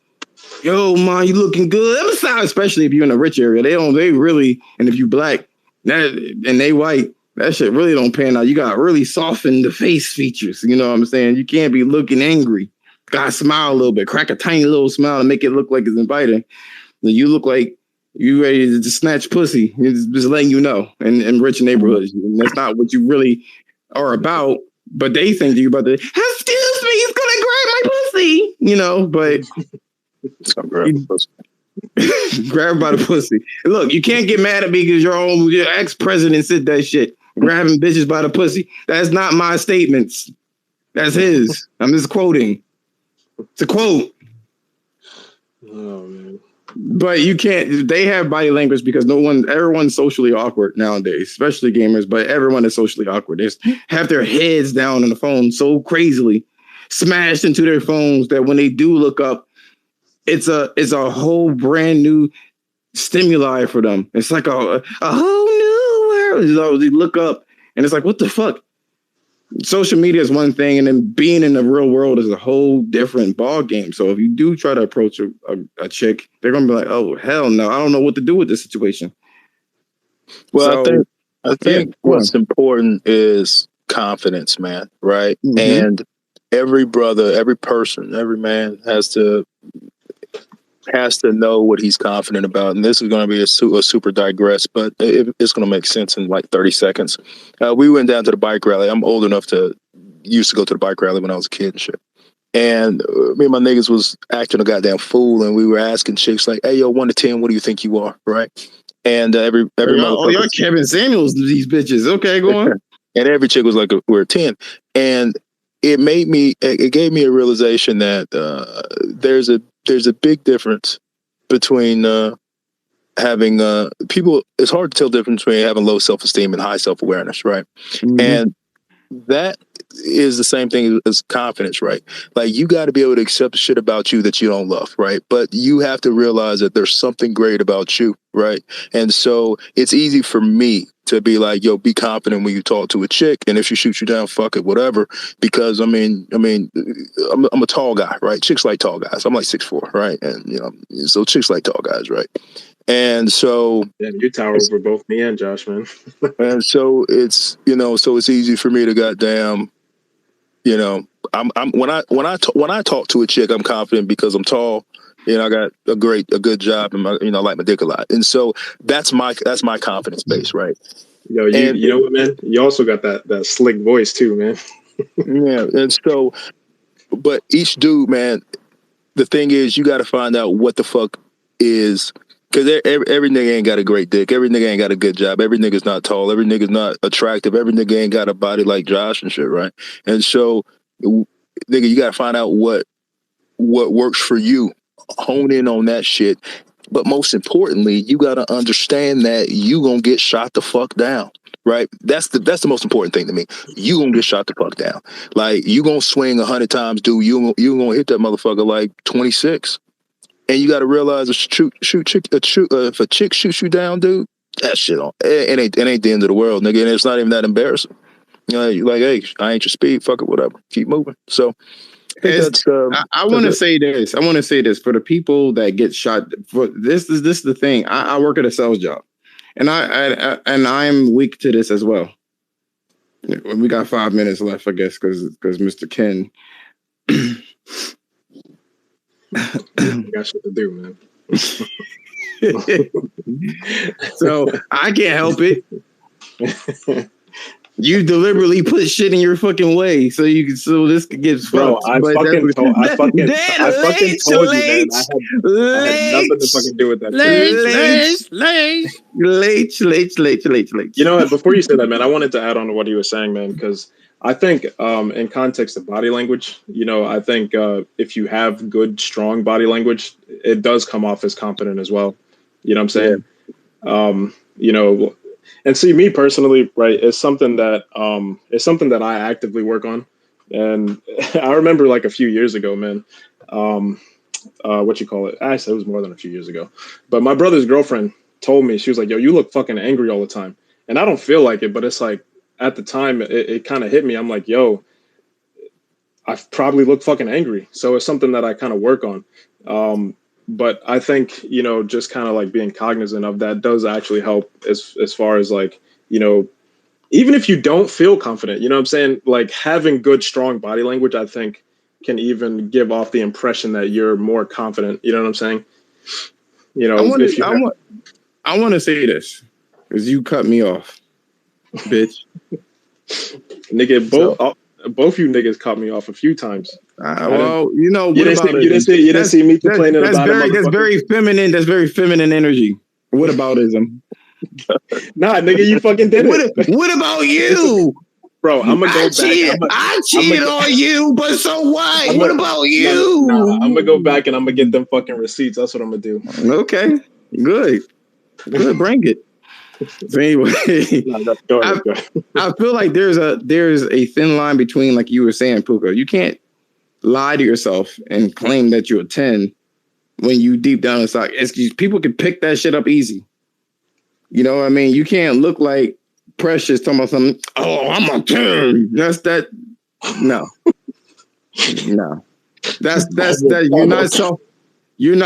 Yo, man, you looking good. Especially if you're in a rich area, they really, and if you black, and they white. That shit really don't pan out. You got to really soften the face features. You know what I'm saying? You can't be looking angry. Got to smile a little bit, crack a tiny little smile to make it look like it's inviting. You look like you ready to just snatch pussy. It's just letting you know in rich neighborhoods. And that's not what you really are about. But they think you about to, excuse me, he's going to grab my pussy. You know, but grab by the pussy. Look, you can't get mad at me because your ex-president said that shit. Grabbing bitches by the pussy. That's not my statements. That's his. I'm just quoting. It's a quote. Oh man. But you can't. They have body language because everyone's socially awkward nowadays, especially gamers. But everyone is socially awkward. They have their heads down on the phone so crazily, smashed into their phones that when they do look up, it's a whole brand new stimuli for them. It's like a whole new world. They look up and it's like, what the fuck? Social media is one thing, and then being in the real world is a whole different ball game. So if you do try to approach a chick, they're gonna be like, "Oh hell no, I don't know what to do with this situation." Well, so, I think what's important is confidence, man. Right, and every brother, every person, every man has to know what he's confident about. And this is going to be a super digress, but it's going to make sense in like 30 seconds. We went down to the bike rally. I'm old enough to used to go to the bike rally when I was a kid and shit. And me and my niggas was acting a goddamn fool, and we were asking chicks like, "Hey, yo, 1 to 10, what do you think you are?" Right? And every y'all Kevin Samuels, these bitches. Okay, go on. And every chick was like, "We're 10," and it gave me a realization that there's a big difference between having people. It's hard to tell the difference between having low self-esteem and high self-awareness, right? And that is the same thing as confidence, right? Like, you got to be able to accept shit about you that you don't love, right? But you have to realize that there's something great about you, right? And so it's easy for me to be like, yo, be confident when you talk to a chick, and if she shoots you down, fuck it, whatever. Because I'm a tall guy, right? Chicks like tall guys. I'm like 6'4", right? And so chicks like tall guys, right? And so you tower over both me and Josh, man. And so it's it's easy for me to goddamn, I'm when I talk to a chick, I'm confident because I'm tall. I got a good job, and I like my dick a lot, and so that's my confidence base, right? Yo, you know what, man? You also got that slick voice too, man. Yeah, and so, but each dude, man, the thing is, you got to find out what the fuck is. Because every nigga ain't got a great dick. Every nigga ain't got a good job. Every nigga's not tall. Every nigga's not attractive. Every nigga ain't got a body like Josh and shit, right? And so, nigga, you got to find out what works for you. Hone in on that shit. But most importantly, you got to understand that you gonna get shot the fuck down, right? That's the most important thing to me. You gonna get shot the fuck down. Like, you gonna swing 100 times, dude. You gonna hit that motherfucker like 26. And you got to realize if a chick shoots you down, dude, that shit it ain't the end of the world, nigga. And it's not even that embarrassing. You're like, hey, I ain't your speed, fuck it, whatever. Keep moving. So I want to say this. I want to say this for the people that get shot. This is the thing. I work at a sales job, and I'm weak to this as well. We got 5 minutes left, I guess, because Mr. Ken. Got shit to do, man. So I can't help it. You deliberately put shit in your fucking way so this could get fucked. I fucking told you, man. I had nothing to fucking do with that. Late. You know what? Before you say that, man, I wanted to add on to what he was saying, man, because I think in context of body language, I think if you have good, strong body language, it does come off as confident as well. You know what I'm saying? And see, me personally, right, it's something that I actively work on. And I remember like a few years ago, man, Actually, it was more than a few years ago. But my brother's girlfriend told me, she was like, yo, you look fucking angry all the time. And I don't feel like it, but it's like, at the time, it kind of hit me. I'm like, yo, I probably look fucking angry. So it's something that I kind of work on. But I think, you know, just kind of like being cognizant of that does actually help as far as like, you know, even if you don't feel confident, you know what I'm saying? Like having good, strong body language, I think can even give off the impression that you're more confident. You know what I'm saying? You know, if you I want to say this because you cut me off, bitch. nigga, both you niggas cut me off a few times. Well, you know, you didn't see me complaining about it. That's very feminine. That's very feminine energy. What aboutism? Nah, nigga, you fucking did it. What about you? Bro, I'm gonna go back. I cheated on you, but so what? What about you? I'm gonna go back and I'm gonna get them fucking receipts. That's what I'm gonna do. Okay, good. Bring it. So anyway, I feel like there's a thin line between, like you were saying, Puka. You can't lie to yourself and claim that you're a 10 when you deep down inside. People can pick that shit up easy. You know what I mean? You can't look like Precious talking about something. Oh, I'm a 10. That's that. No. That's that. You're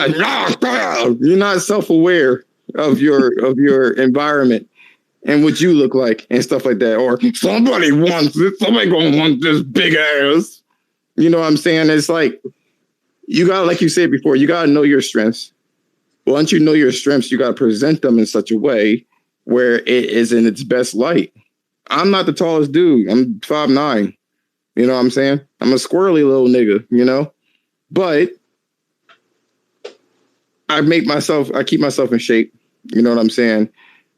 not self-aware of your environment and what you look like and stuff like that. Or somebody wants this. Somebody gonna want this big ass. You know what I'm saying? It's like you gotta, like you said before, you gotta know your strengths. Once you know your strengths, you gotta present them in such a way where it is in its best light. I'm not the tallest dude. I'm 5'9". You know what I'm saying? I'm a squirrely little nigga, you know? But I keep myself in shape. You know what I'm saying?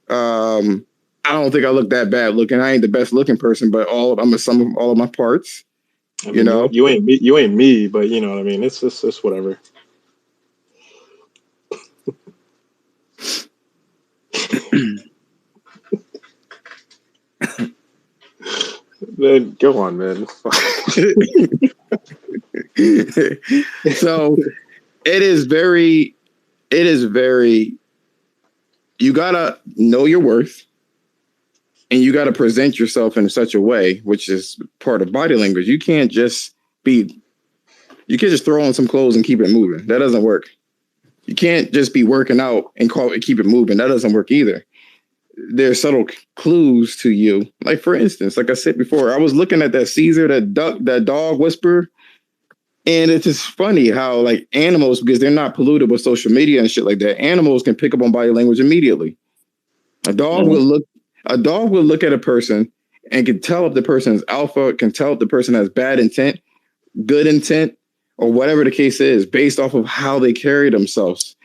I don't think I look that bad looking. I ain't the best looking person, but I'm a sum of all of my parts. I mean, you know? You ain't me, but you know what I mean? It's whatever. Man, go on, man. So it is very, you gotta know your worth and you gotta present yourself in such a way, which is part of body language. You can't just throw on some clothes and keep it moving. That doesn't work. You can't just be working out and keep it moving. That doesn't work either. There's subtle clues to you. Like, for instance, like I said before, I was looking at that Caesar, that dog whisperer. And it's just funny how, like, animals, because they're not polluted with social media and shit like that, animals can pick up on body language immediately. A dog will look at a person and can tell if the person is alpha, can tell if the person has bad intent, good intent, or whatever the case is, based off of how they carry themselves.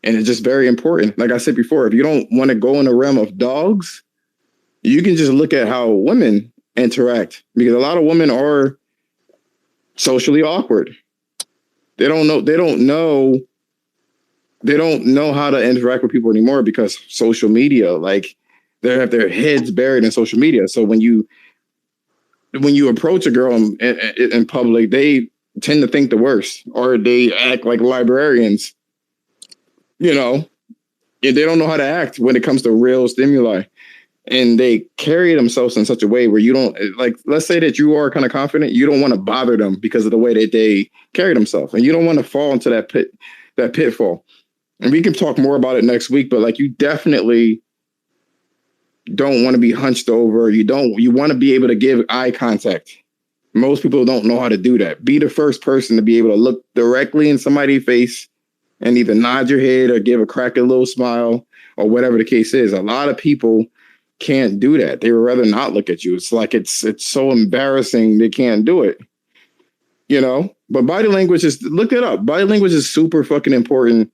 And it's just very important. Like I said before, if you don't want to go in the realm of dogs, you can just look at how women interact, because a lot of women are socially awkward. They don't know how to interact with people anymore because social media, like, they have their heads buried in social media. So when you approach a girl in public, they tend to think the worst, or they act like librarians. You know, and they don't know how to act when it comes to real stimuli. And they carry themselves in such a way where you don't, like, let's say that you are kind of confident, you don't want to bother them because of the way that they carry themselves. And you don't want to fall into that pitfall. And we can talk more about it next week, but, like, you definitely don't want to be hunched over. You want to be able to give eye contact. Most people don't know how to do that. Be the first person to be able to look directly in somebody's face and either nod your head or give a cracky little smile or whatever the case is. A lot of people can't do that. They would rather not look at you. It's like it's so embarrassing they can't do it. You know? But body language look it up. Body language is super fucking important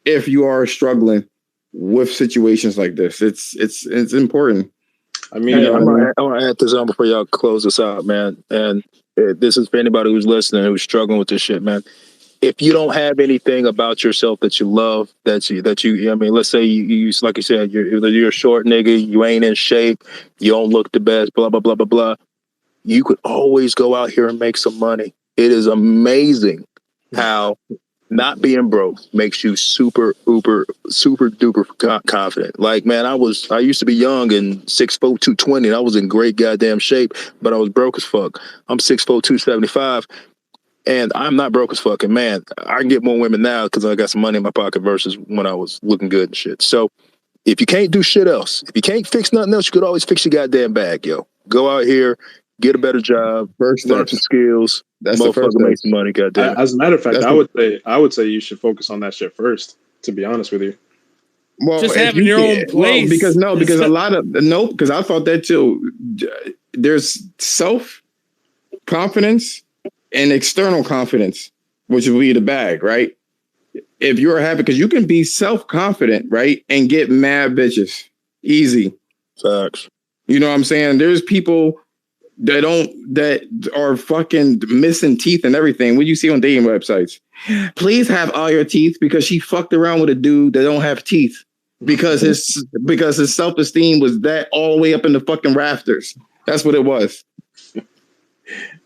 if you are struggling with situations like this. It's important. I mean, I want to add this on before y'all close this out, man. And this is for anybody who's listening who's struggling with this shit, man. If you don't have anything about yourself that you love, that you, I mean, let's say you like you said, you're a short nigga, you ain't in shape, you don't look the best, blah, blah, blah, blah, blah. You could always go out here and make some money. It is amazing how not being broke makes you super duper confident. Like, man, I used to be young and 6'4", 220, and I was in great goddamn shape, but I was broke as fuck. I'm 6'4", 275. And I'm not broke as fucking man. I can get more women now because I got some money in my pocket versus when I was looking good and shit. So if you can't do shit else, if you can't fix nothing else, you could always fix your goddamn bag, yo. Go out here, get a better job, First learn steps. some skills. That's the first Motherfucker make step. some money, goddamn. As a matter of fact, That's I would say you should focus on that shit first. To be honest with you. Well, Just if having you your own can't- well, place. because a lot of because I thought that too. There's self confidence and external confidence, which will be the bag, right? If you're happy, because you can be self confident, right, and get mad bitches easy. Facts. You know what I'm saying? There's people that are fucking missing teeth and everything. What you see on dating websites? Please have all your teeth because she fucked around with a dude that don't have teeth because his self-esteem was that all the way up in the fucking rafters. That's what it was.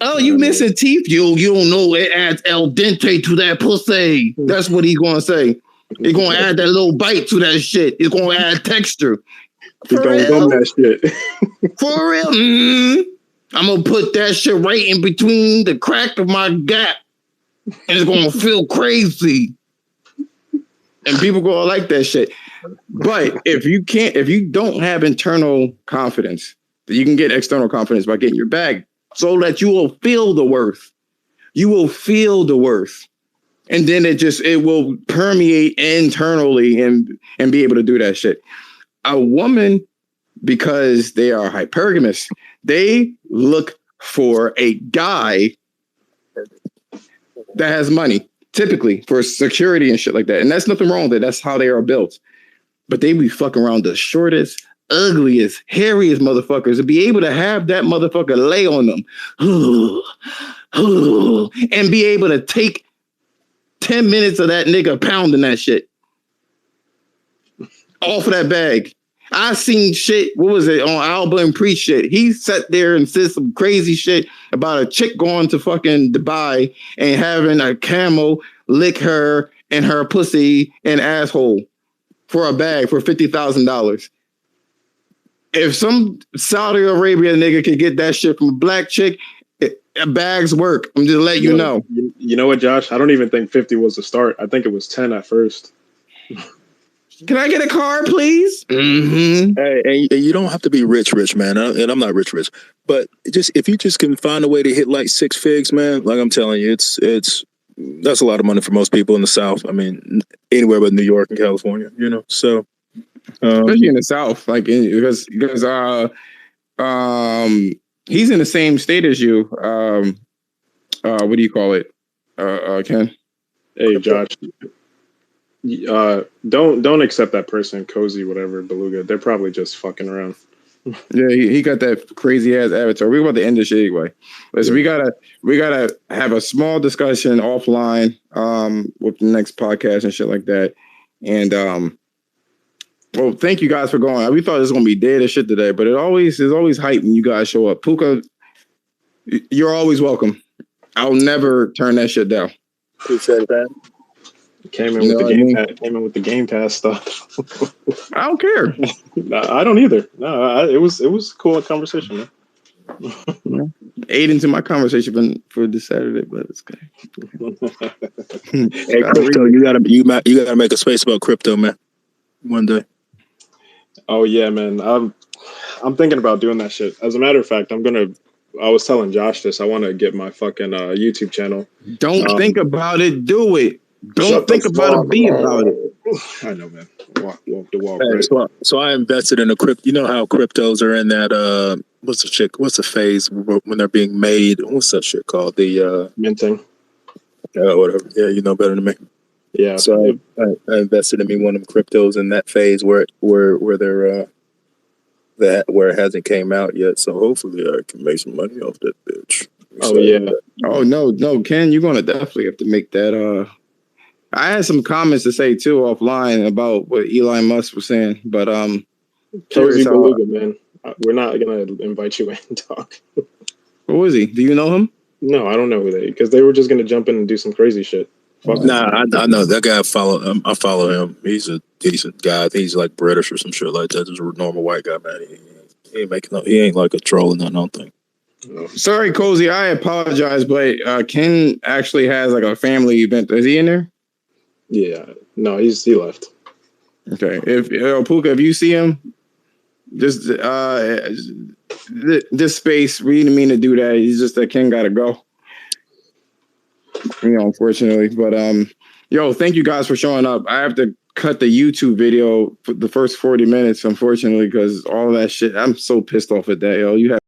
Oh, you missing teeth? You don't know it adds el dente to that pussy. That's what he's gonna say. He's gonna add that little bite to that shit. He's gonna add texture. You don't gum that shit. For real? I'm gonna put that shit right in between the crack of my gap, and it's gonna feel crazy. And people gonna like that shit. But if you don't have internal confidence, you can get external confidence by getting your bag, so that you will feel the worth. You will feel the worth, and then it will permeate internally and be able to do that shit. A woman, because they are hypergamous, they look for a guy that has money, typically for security and shit like that. And that's nothing wrong with it. That's how they are built. But they be fucking around the shortest, ugliest, hairiest motherfuckers to be able to have that motherfucker lay on them and be able to take 10 minutes of that nigga pounding that shit off of that bag. I seen shit, what was it, on Alba and Pre shit. He sat there and said some crazy shit about a chick going to fucking Dubai and having a camel lick her and her pussy and asshole for a bag for $50,000. If some Saudi Arabia nigga could get that shit from a black chick, bags work. I'm just letting you know. You know what, Josh? I don't even think 50 was the start. I think it was 10 at first. Can I get a car, please? Mm-hmm. Hey, and you don't have to be rich, man. And I'm not rich, but if you just can find a way to hit like 6 figs, man. Like I'm telling you, it's that's a lot of money for most people in the South. I mean, anywhere but New York and California, you know. So, especially in the South, like because he's in the same state as you. What do you call it, Ken? Hey, Josh. Don't accept that person, Cozy, whatever, Beluga. They're probably just fucking around. Yeah, he got that crazy ass avatar. We're about to end this shit anyway. Listen, we gotta have a small discussion offline with the next podcast and shit like that. And well, thank you guys for going. We thought it was gonna be dead as shit today, but there's always hype when you guys show up. Puka, you're always welcome. I'll never turn that shit down. appreciate that. Came in with the Game Pass stuff. I don't care. I don't either. No, it was a cool conversation, man. Ate into my conversation for this Saturday, but it's okay. Hey, crypto, you gotta make a space about crypto, man. One day. Oh yeah, man. I'm thinking about doing that shit. As a matter of fact, I was telling Josh this. I want to get my fucking YouTube channel. Don't think about it. Do it. Don't think about it. Be about it. I know, man. Walk the walk. Hey, Right? so I invested in a crypto. You know how cryptos are in that what's the phase when they're being made? What's that shit called? The Minting. Whatever. Yeah, you know better than me. Yeah. So I invested in one of them cryptos in that phase where they're where it hasn't came out yet. So hopefully I can make some money off that bitch. Oh yeah. Oh no, Ken, you're gonna definitely have to make that. I had some comments to say too offline about what Elon Musk was saying, but Cozy Beluga, man. We're not gonna invite you in and talk. Who is he? Do you know him? No, I don't know who because they were just gonna jump in and do some crazy shit. Nah, I know that guy. I follow him. He's a decent guy. I think he's like British or some shit like that. Just a normal white guy, man. He ain't like a troll or nothing. I don't think. Sorry, Cozy. I apologize, but Ken actually has like a family event. Is he in there? Yeah. No, he left. Okay. If Puka, if you see him, just this space. We didn't mean to do that. He's just that Ken gotta go. Unfortunately, but thank you guys for showing up. I have to cut the YouTube video for the first 40 minutes, unfortunately, because all of that shit. I'm so pissed off at that, yo. You have